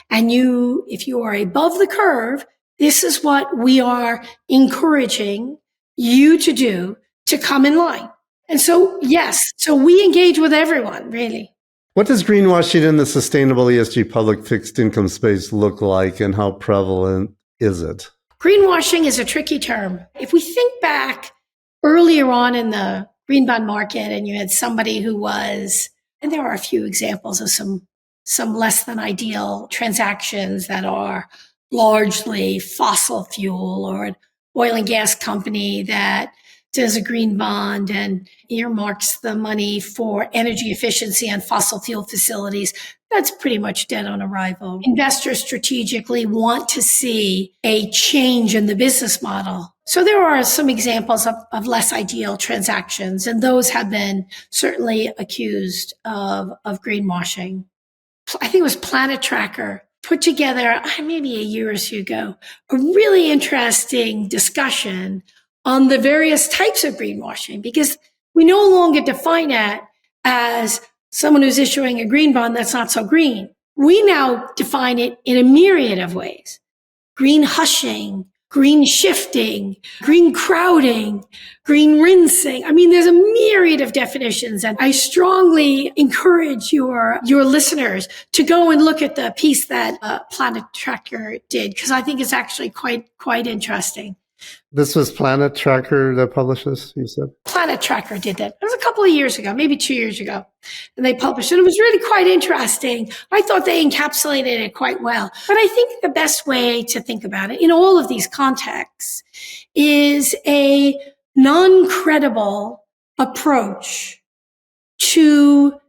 And if you are above the curve, this is what we are encouraging you to do to come in line. And so, yes, so we engage with everyone, really. What does greenwashing in the sustainable ESG public fixed income space look like, and how prevalent is it? Greenwashing is a tricky term. If we think back earlier on in the green bond market, and you had somebody who was, and there are a few examples of some less than ideal transactions that are largely fossil fuel, or an oil and gas company that does a green bond and earmarks the money for energy efficiency on fossil fuel facilities. That's pretty much dead on arrival. Investors strategically want to see a change in the business model. So there are some examples of less ideal transactions, and those have been certainly accused of greenwashing. I think it was Planet Tracker put together maybe a year or two ago, a really interesting discussion on the various types of greenwashing, because we no longer define it as someone who's issuing a green bond that's not so green. We now define it in a myriad of ways. Green hushing, green shifting, green crowding, green rinsing. I mean, there's a myriad of definitions, and I strongly encourage your listeners to go and look at the piece that Planet Tracker did, because I think it's actually quite interesting. This was Planet Tracker that published this, you said? Planet Tracker did that. It was a couple of years ago, maybe 2 years ago. And they published it. It was really quite interesting. I thought they encapsulated it quite well. But I think the best way to think about it in all of these contexts is a non-credible approach to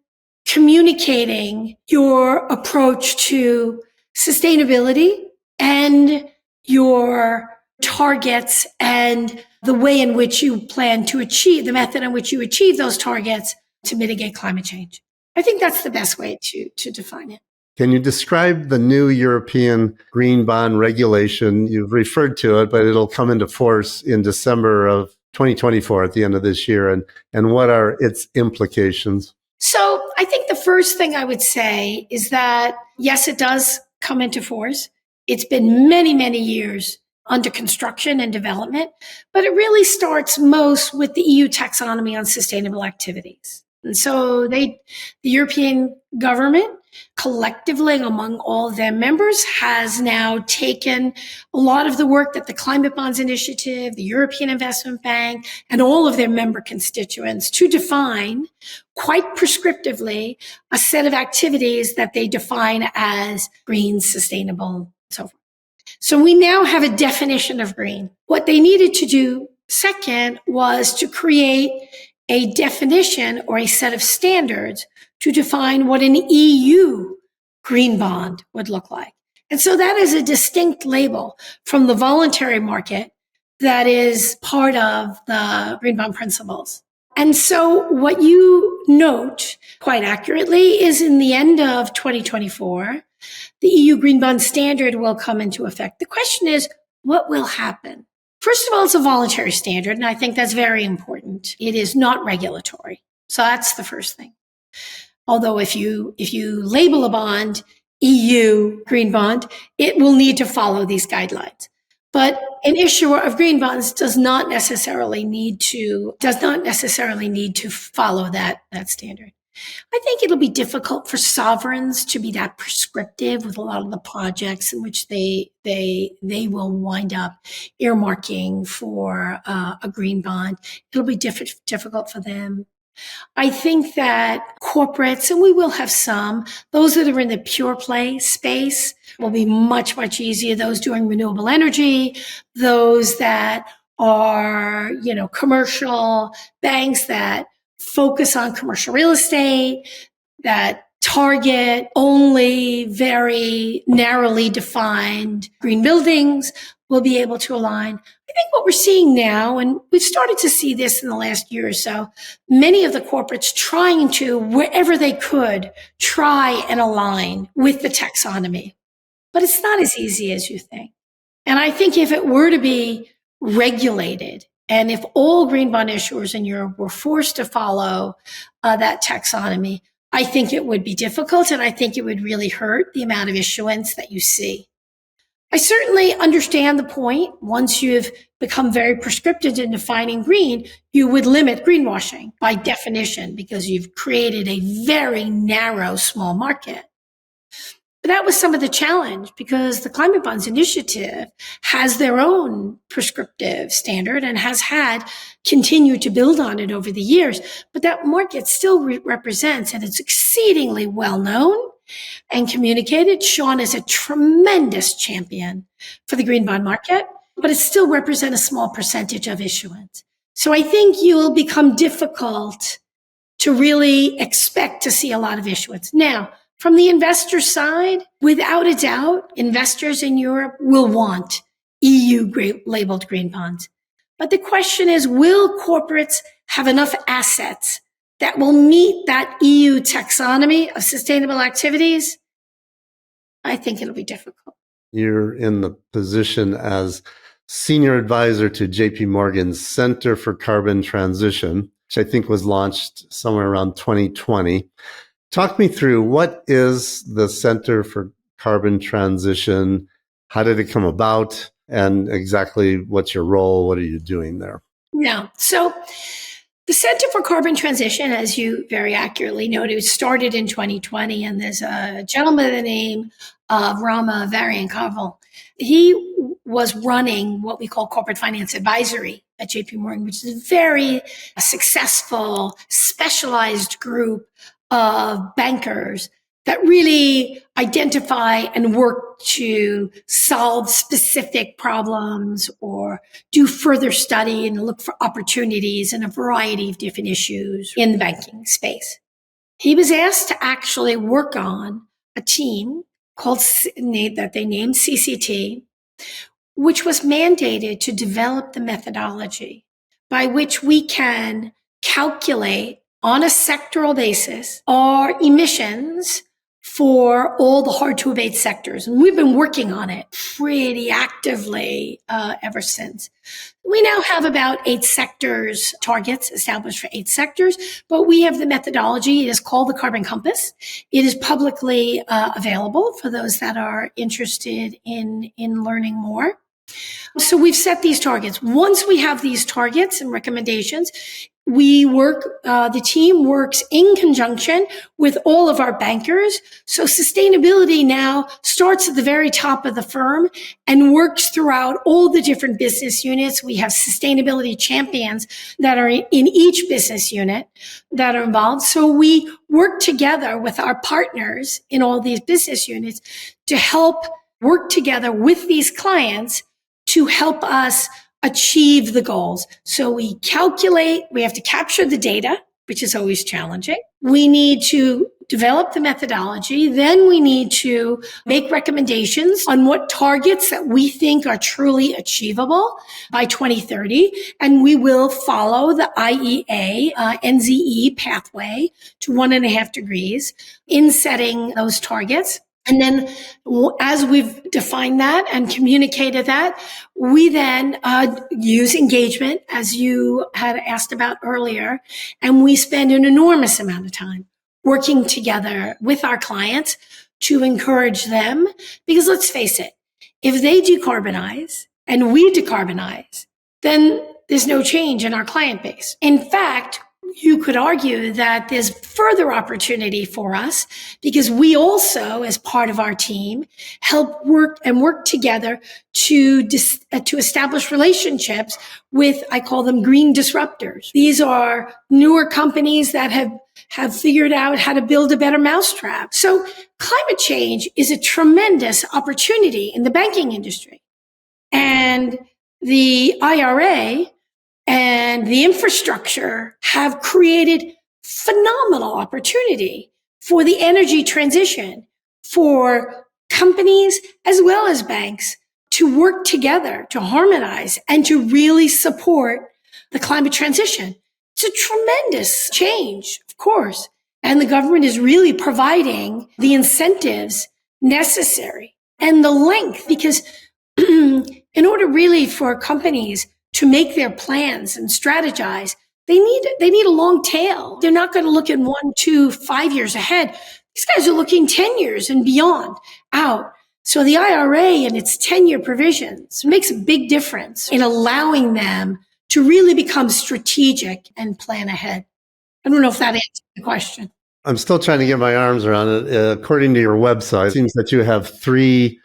communicating your approach to sustainability and your targets and the way in which you plan to achieve, the method in which you achieve those targets to mitigate climate change. I think that's the best way to define it. Can you describe the new European green bond regulation? You've referred to it, but it'll come into force in December of 2024 at the end of this year. And what are its implications? So I think the first thing I would say is that, yes, it does come into force. It's been many, many years under construction and development, but it really starts most with the EU taxonomy on sustainable activities. And so the European government collectively among all of their members has now taken a lot of the work that the Climate Bonds Initiative, the European Investment Bank, and all of their member constituents to define quite prescriptively a set of activities that they define as green, sustainable, and so forth. So we now have a definition of green. What they needed to do second was to create a definition or a set of standards to define what an EU green bond would look like. And so that is a distinct label from the voluntary market that is part of the green bond principles. And so what you note quite accurately is in the end of 2024, the EU Green Bond Standard will come into effect. The question is, what will happen? First of all, it's a voluntary standard, and I think that's very important. It is not regulatory. So that's the first thing. Although if you label a bond EU Green Bond, it will need to follow these guidelines. But an issuer of green bonds does not necessarily need to follow that standard. I think it'll be difficult for sovereigns to be that prescriptive with a lot of the projects in which they will wind up earmarking for a green bond. It'll be difficult for them. I think that corporates, and we will have some, those that are in the pure play space will be much, much easier. Those doing renewable energy, those that are, commercial banks that focus on commercial real estate, that target only very narrowly defined green buildings will be able to align. I think what we're seeing now, and we've started to see this in the last year or so, many of the corporates trying to, wherever they could, try and align with the taxonomy. But it's not as easy as you think. And I think if it were to be regulated, and if all green bond issuers in Europe were forced to follow that taxonomy, I think it would be difficult, and I think it would really hurt the amount of issuance that you see. I certainly understand the point. Once you've become very prescriptive in defining green, you would limit greenwashing by definition because you've created a very narrow, small market. But that was some of the challenge because the Climate Bonds Initiative has their own prescriptive standard and has continued to build on it over the years. But that market still represents, and it's exceedingly well known and communicated. Sean is a tremendous champion for the green bond market, but it still represents a small percentage of issuance. So I think you will become difficult to really expect to see a lot of issuance. Now, from the investor side, without a doubt, investors in Europe will want EU labeled green bonds. But the question is, will corporates have enough assets that will meet that EU taxonomy of sustainable activities? I think it'll be difficult. You're in the position as senior advisor to JP Morgan's Center for Carbon Transition, which I think was launched somewhere around 2020. Talk me through, what is the Center for Carbon Transition? How did it come about? and exactly what's your role? What are you doing there? Yeah. So the Center for Carbon Transition, as you very accurately noted, started in 2020, and there's a gentleman by the name of Rama Varian-Kaval. He was running what we call corporate finance advisory at JP Morgan, which is a very successful, specialized group of bankers that really identify and work to solve specific problems or do further study and look for opportunities in a variety of different issues in the banking space. He was asked to actually work on a team called that they named CCT, which was mandated to develop the methodology by which we can calculate on a sectoral basis our emissions for all the hard to abate sectors. And we've been working on it pretty actively ever since. We now have about 8 sectors, targets established for 8 sectors, but we have the methodology. It is called the Carbon Compass. It is publicly available for those that are interested in learning more. So we've set these targets. Once we have these targets and recommendations, the team works in conjunction with all of our bankers. So sustainability now starts at the very top of the firm and works throughout all the different business units. We have sustainability champions that are in each business unit that are involved. So we work together with our partners in all these business units to help work together with these clients to help us achieve the goals. So we calculate, we have to capture the data, which is always challenging. We need to develop the methodology. Then we need to make recommendations on what targets that we think are truly achievable by 2030. And we will follow the IEA NZE pathway to 1.5 degrees in setting those targets. And then as we've defined that and communicated that, we then use engagement, as you had asked about earlier, and we spend an enormous amount of time working together with our clients to encourage them. Because let's face it, if they decarbonize and we decarbonize, then there's no change in our client base. In fact, you could argue that there's further opportunity for us because we also, as part of our team, help work together to establish relationships with, I call them green disruptors. These are newer companies that have figured out how to build a better mousetrap. So climate change is a tremendous opportunity in the banking industry. And the IRA and the infrastructure have created phenomenal opportunity for the energy transition for companies as well as banks to work together, to harmonize, and to really support the climate transition. It's a tremendous change, of course. And the government is really providing the incentives necessary and the length, because in order really for companies to make their plans and strategize, they need a long tail. They're not going to look at 1, 2, 5 years ahead. These guys are looking 10 years and beyond out. So the IRA and its 10-year provisions makes a big difference in allowing them to really become strategic and plan ahead. I don't know if that answers the question. I'm still trying to get my arms around it. According to your website, it seems that you have 3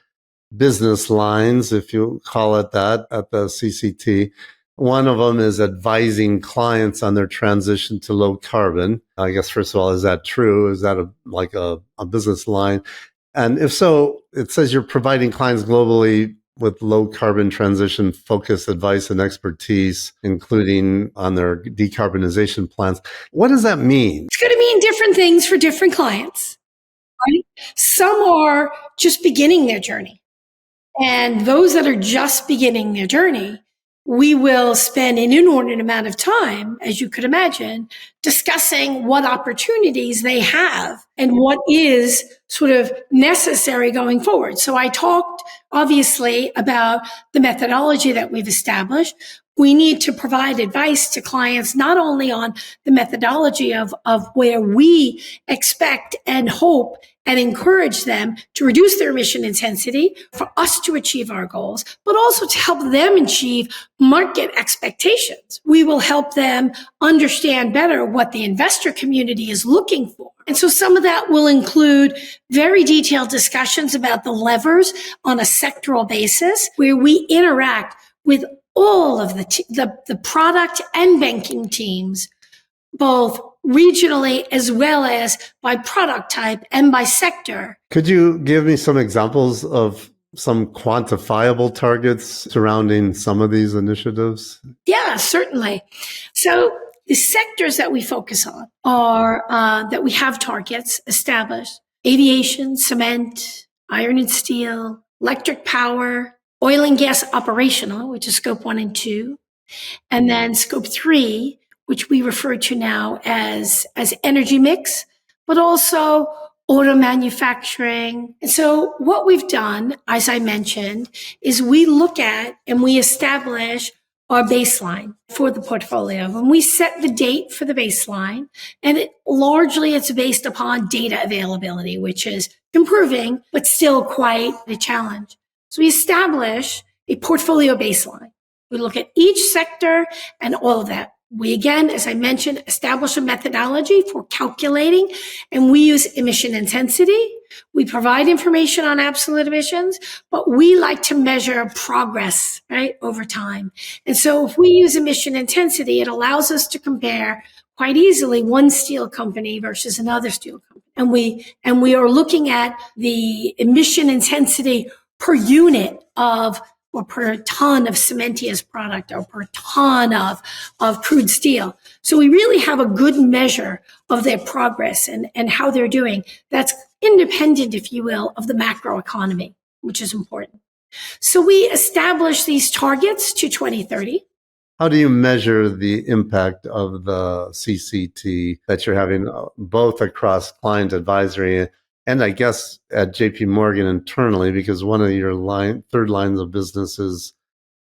business lines, if you call it that, at the CCT. One of them is advising clients on their transition to low carbon. I guess, first of all, is that true? Is that a business line? And if so, it says you're providing clients globally with low carbon transition focused advice and expertise, including on their decarbonization plans. What does that mean? It's going to mean different things for different clients, right? Some are just beginning their journey. And those that are just beginning their journey, we will spend an inordinate amount of time, as you could imagine, discussing what opportunities they have and what is sort of necessary going forward. So I talked obviously about the methodology that we've established. We need to provide advice to clients, not only on the methodology of where we expect and hope and encourage them to reduce their emission intensity for us to achieve our goals, but also to help them achieve market expectations. We will help them understand better what the investor community is looking for. And so some of that will include very detailed discussions about the levers on a sectoral basis where we interact with all of the product and banking teams, both regionally as well as by product type and by sector. Could you give me some examples of some quantifiable targets surrounding some of these initiatives? Yeah, certainly. So the sectors that we focus on are that we have targets established: aviation, cement, iron and steel, electric power, oil and gas operational, which is scope 1 and 2, and then scope 3, which we refer to now as energy mix, but also auto manufacturing. And so what we've done, as I mentioned, is we look at and we establish our baseline for the portfolio. And we set the date for the baseline, and it's based upon data availability, which is improving, but still quite a challenge. So we establish a portfolio baseline. We look at each sector and all of that. We, again, as I mentioned, establish a methodology for calculating, and we use emission intensity. We provide information on absolute emissions, but we like to measure progress, right, over time. And so if we use emission intensity, it allows us to compare quite easily one steel company versus another steel company. And we are looking at the emission intensity per unit or per ton of cementitious product, or per ton of crude steel. So we really have a good measure of their progress and how they're doing. That's independent, if you will, of the macro economy, which is important. So we establish these targets to 2030. How do you measure the impact of the CCT that you're having both across client advisory and I guess at JP Morgan internally, because one of your third lines of business is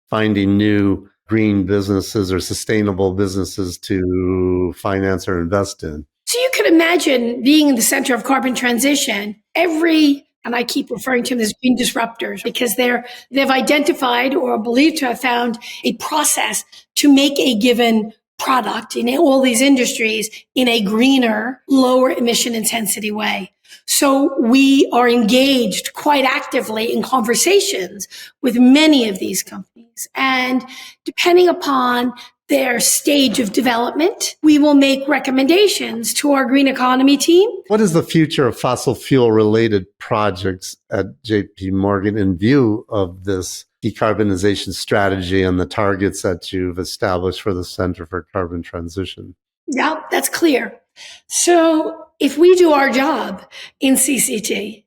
finding new green businesses or sustainable businesses to finance or invest in? So you could imagine being in the center of carbon transition, and I keep referring to them as green disruptors because they've identified or believed to have found a process to make a given product in all these industries in a greener, lower emission intensity way. So we are engaged quite actively in conversations with many of these companies. And depending upon their stage of development, we will make recommendations to our green economy team. What is the future of fossil fuel related projects at JP Morgan in view of this decarbonization strategy and the targets that you've established for the Center for Carbon Transition? Yeah, that's clear. So if we do our job in CCT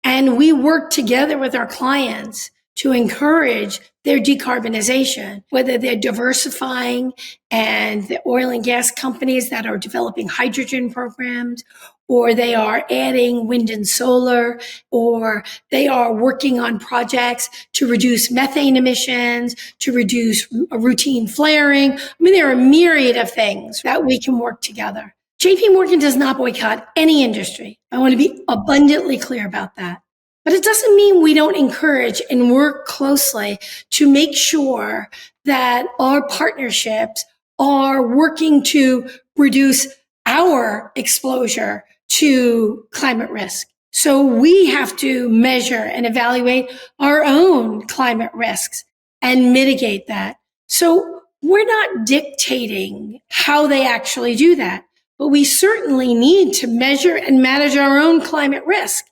and we work together with our clients to encourage their decarbonization, whether they're diversifying and the oil and gas companies that are developing hydrogen programs, or they are adding wind and solar, or they are working on projects to reduce methane emissions, to reduce routine flaring. I mean, there are a myriad of things that we can work together. JP Morgan does not boycott any industry. I want to be abundantly clear about that. But it doesn't mean we don't encourage and work closely to make sure that our partnerships are working to reduce our exposure to climate risk. So we have to measure and evaluate our own climate risks and mitigate that. So we're not dictating how they actually do that, but we certainly need to measure and manage our own climate risk.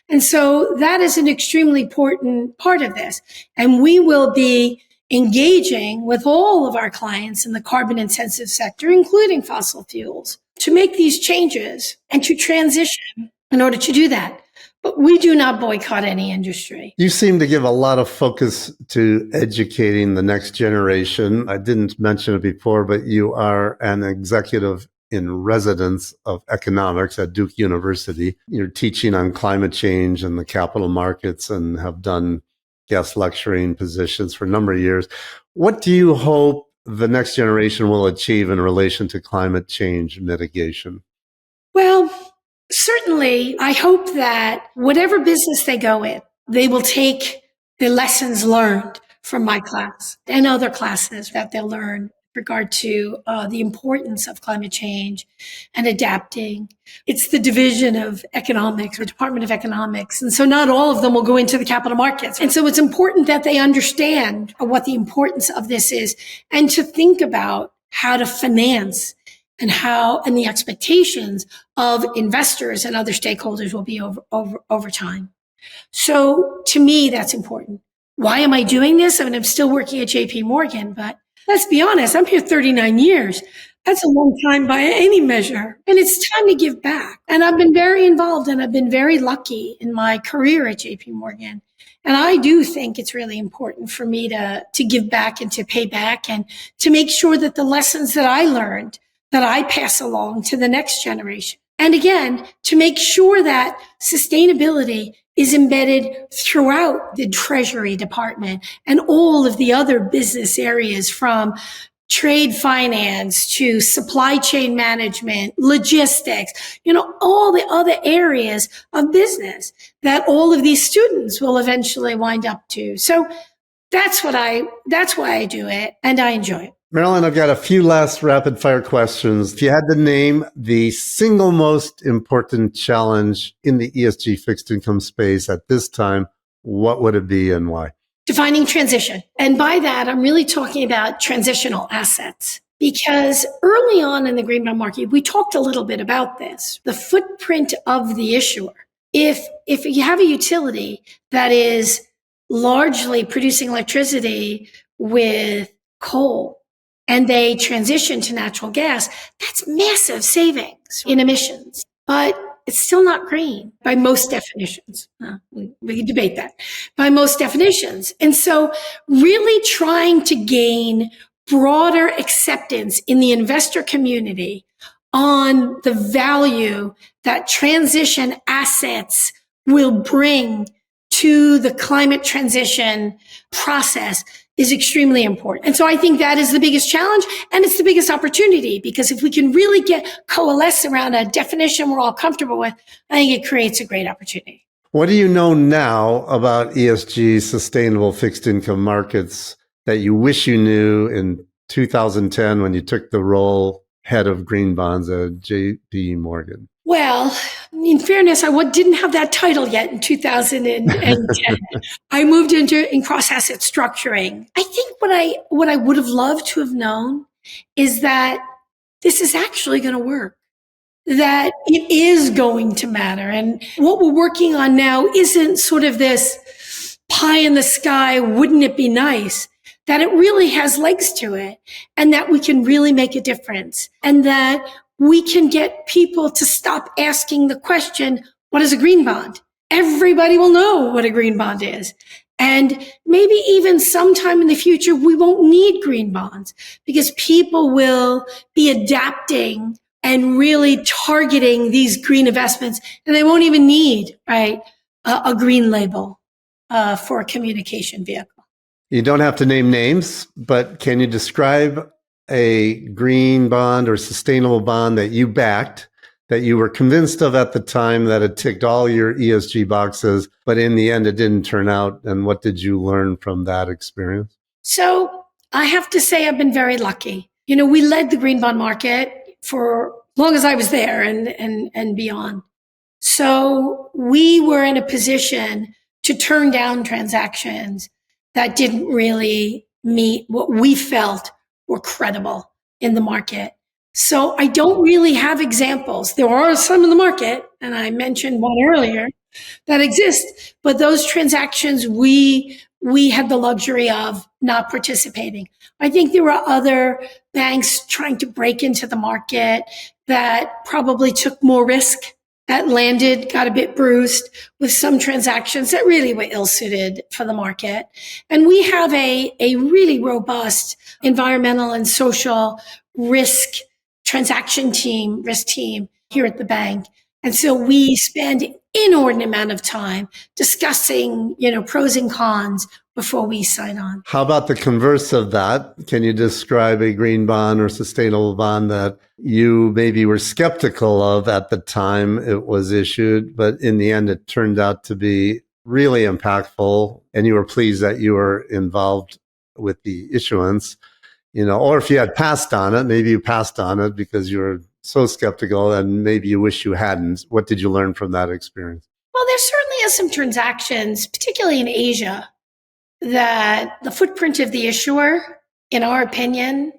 And so that is an extremely important part of this. And we will be engaging with all of our clients in the carbon intensive sector, including fossil fuels, to make these changes and to transition in order to do that. But we do not boycott any industry. You seem to give a lot of focus to educating the next generation. I didn't mention it before, but you are an executive in residence of economics at Duke University. You're teaching on climate change and the capital markets and have done guest lecturing positions for a number of years. What do you hope the next generation will achieve in relation to climate change mitigation? Well, Certainly, I hope that whatever business they go in, they will take the lessons learned from my class and other classes that they'll learn with regard to the importance of climate change and adapting. It's the division of economics or Department of Economics. And so not all of them will go into the capital markets. And so it's important that they understand what the importance of this is and to think about how to finance and the expectations of investors and other stakeholders will be over time. So to me, that's important. Why am I doing this? I mean, I'm still working at JP Morgan, but let's be honest, I'm here 39 years. That's a long time by any measure. And it's time to give back. And I've been very involved and I've been very lucky in my career at JP Morgan. And I do think it's really important for me to give back and to pay back and to make sure that the lessons that I learned, that I pass along to the next generation. And again, to make sure that sustainability is embedded throughout the Treasury Department and all of the other business areas, from trade finance to supply chain management, logistics, all the other areas of business that all of these students will eventually wind up to. So that's why I do it, and I enjoy it. Marilyn, I've got a few last rapid fire questions. If you had to name the single most important challenge in the ESG fixed income space at this time, what would it be and why? Defining transition. And by that, I'm really talking about transitional assets. Because early on in the green bond market, we talked a little bit about this, the footprint of the issuer. If you have a utility that is largely producing electricity with coal, and they transition to natural gas, that's massive savings in emissions. But it's still not green by most definitions. We can debate that. By most definitions. And so really trying to gain broader acceptance in the investor community on the value that transition assets will bring to the climate transition process is extremely important. And so I think that is the biggest challenge, and it's the biggest opportunity, because if we can really coalesce around a definition we're all comfortable with, I think it creates a great opportunity. What do you know now about ESG sustainable fixed income markets that you wish you knew in 2010 when you took the role head of green bonds at JP Morgan? Well, in fairness, I didn't have that title yet in 2010. I moved in cross-asset structuring. I think what I would have loved to have known is that this is actually going to work, that it is going to matter. And what we're working on now isn't sort of this pie in the sky, wouldn't it be nice? That it really has legs to it, and that we can really make a difference, and that we can get people to stop asking the question, what is a green bond? Everybody will know what a green bond is. And maybe even sometime in the future, we won't need green bonds, because people will be adapting and really targeting these green investments, and they won't even need, a green label for a communication vehicle. You don't have to name names, but can you describe a green bond or sustainable bond that you backed, that you were convinced of at the time, that it ticked all your ESG boxes, but in the end it didn't turn out? And what did you learn from that experience? So I have to say I've been very lucky. We led the green bond market for as long as I was there and beyond. So we were in a position to turn down transactions that didn't really meet what we felt were credible in the market. So I don't really have examples. There are some in the market, and I mentioned one earlier, that exist, but those transactions we had the luxury of not participating. I think there were other banks trying to break into the market that probably took more risk, that landed, got a bit bruised with some transactions that really were ill-suited for the market. And we have a really robust environmental and social risk team here at the bank And so we spend an inordinate amount of time discussing, pros and cons before we sign on. How about the converse of that? Can you describe a green bond or sustainable bond that you maybe were skeptical of at the time it was issued, but in the end it turned out to be really impactful and you were pleased that you were involved with the issuance? Or if you had passed on it, maybe you passed on it because you were so skeptical and maybe you wish you hadn't. What did you learn from that experience? Well, there certainly are some transactions, particularly in Asia, that the footprint of the issuer, in our opinion,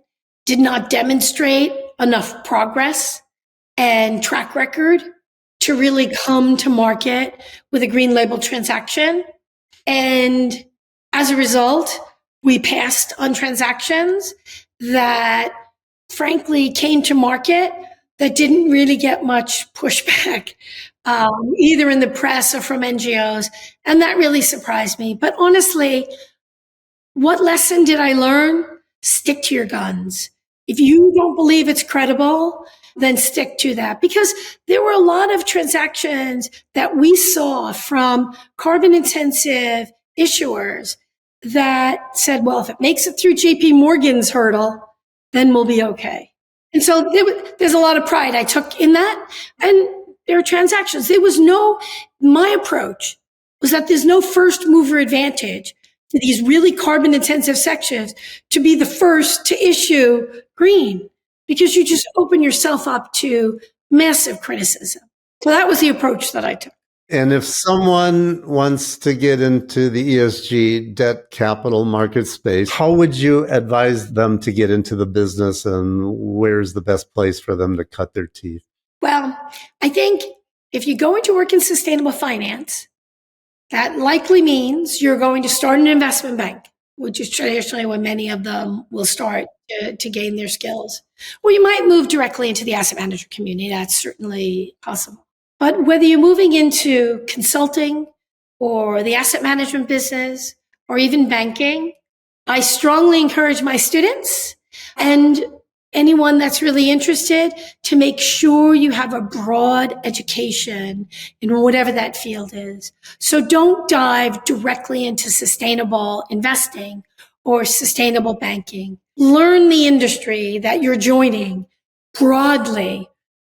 did not demonstrate enough progress and track record to really come to market with a green label transaction. And as a result, we passed on transactions that frankly came to market that didn't really get much pushback, either in the press or from NGOs. And that really surprised me. But honestly, what lesson did I learn? Stick to your guns. If you don't believe it's credible, then stick to that. Because there were a lot of transactions that we saw from carbon intensive issuers that said, well, if it makes it through JP Morgan's hurdle, then we'll be okay. And so there's a lot of pride I took in that. And there are transactions. My approach was that there's no first mover advantage to these really carbon intensive sections to be the first to issue green, because you just open yourself up to massive criticism. So that was the approach that I took. And if someone wants to get into the ESG debt capital market space, how would you advise them to get into the business, and where's the best place for them to cut their teeth? Well, I think if you go into work in sustainable finance, that likely means you're going to start an investment bank, which is traditionally when many of them will start to gain their skills. Or you might move directly into the asset manager community. That's certainly possible. But whether you're moving into consulting or the asset management business or even banking, I strongly encourage my students and anyone that's really interested to make sure you have a broad education in whatever that field is. So don't dive directly into sustainable investing or sustainable banking. Learn the industry that you're joining broadly,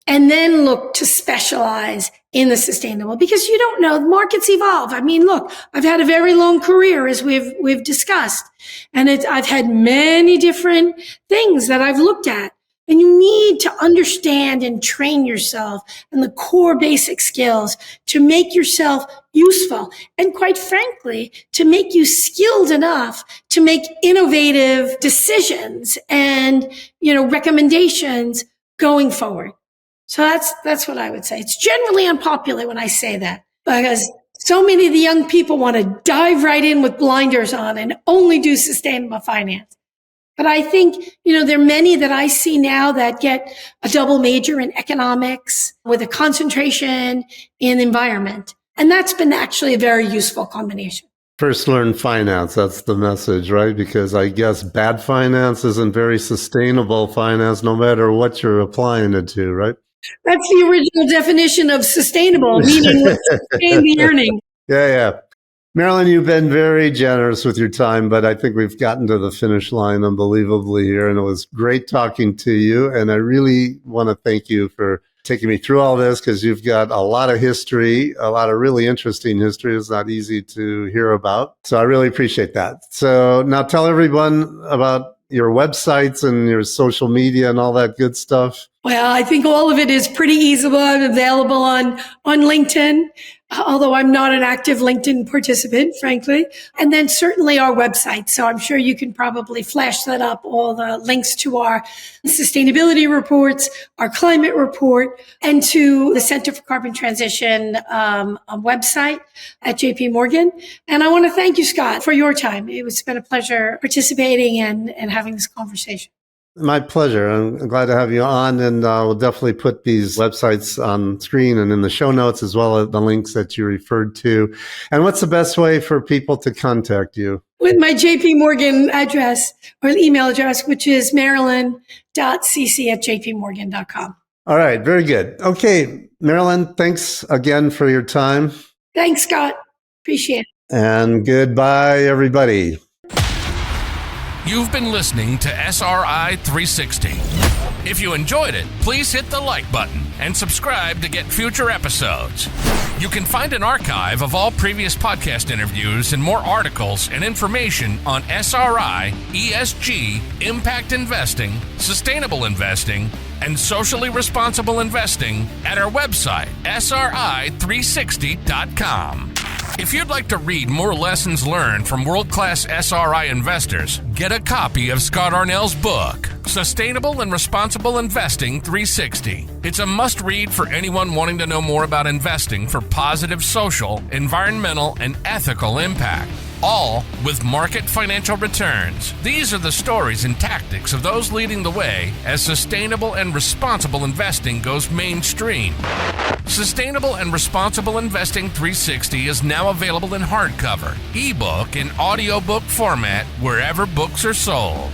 and then look to specialize in the sustainable, because you don't know, the markets evolve. I mean, look, I've had a very long career, as we've discussed, and I've had many different things that I've looked at. And you need to understand and train yourself and the core basic skills to make yourself useful. And quite frankly, to make you skilled enough to make innovative decisions and, recommendations going forward. So that's what I would say. It's generally unpopular when I say that, because so many of the young people want to dive right in with blinders on and only do sustainable finance. But I think, there are many that I see now that get a double major in economics with a concentration in environment. And that's been actually a very useful combination. First learn finance. That's the message, right? Because I guess bad finance isn't very sustainable finance, no matter what you're applying it to, right? That's the original definition of sustainable, meaning sustain the earning. Yeah. Marilyn, you've been very generous with your time, but I think we've gotten to the finish line unbelievably here. And it was great talking to you. And I really want to thank you for taking me through all this, because you've got a lot of history, a lot of really interesting history. It's not easy to hear about. So I really appreciate that. So now tell everyone about your websites and your social media and all that good stuff. Well, I think all of it is pretty easily available on LinkedIn, although I'm not an active LinkedIn participant, frankly. And then certainly our website. So I'm sure you can probably flash that up, all the links to our sustainability reports, our climate report, and to the Center for Carbon Transition website at JP Morgan. And I want to thank you, Scott, for your time. It's been a pleasure participating and having this conversation. My pleasure. I'm glad to have you on, and we'll definitely put these websites on screen and in the show notes, as well as the links that you referred to. And what's the best way for people to contact you? With my JP Morgan address or email address, which is marilyn.cc@jpmorgan.com. All right, very good. Okay, Marilyn, thanks again for your time. Thanks, Scott. Appreciate it. And goodbye, everybody. You've been listening to SRI 360. If you enjoyed it, please hit the like button and subscribe to get future episodes. You can find an archive of all previous podcast interviews and more articles and information on SRI, ESG, impact investing, sustainable investing, and socially responsible investing at our website, sri360.com. If you'd like to read more lessons learned from world-class SRI investors, get a copy of Scott Arnell's book, Sustainable and Responsible Investing 360. It's a must-read for anyone wanting to know more about investing for positive social, environmental, and ethical impact, all with market financial returns. These are the stories and tactics of those leading the way as sustainable and responsible investing goes mainstream. Sustainable and Responsible Investing 360 is now available in hardcover, ebook, and audiobook format wherever books are sold.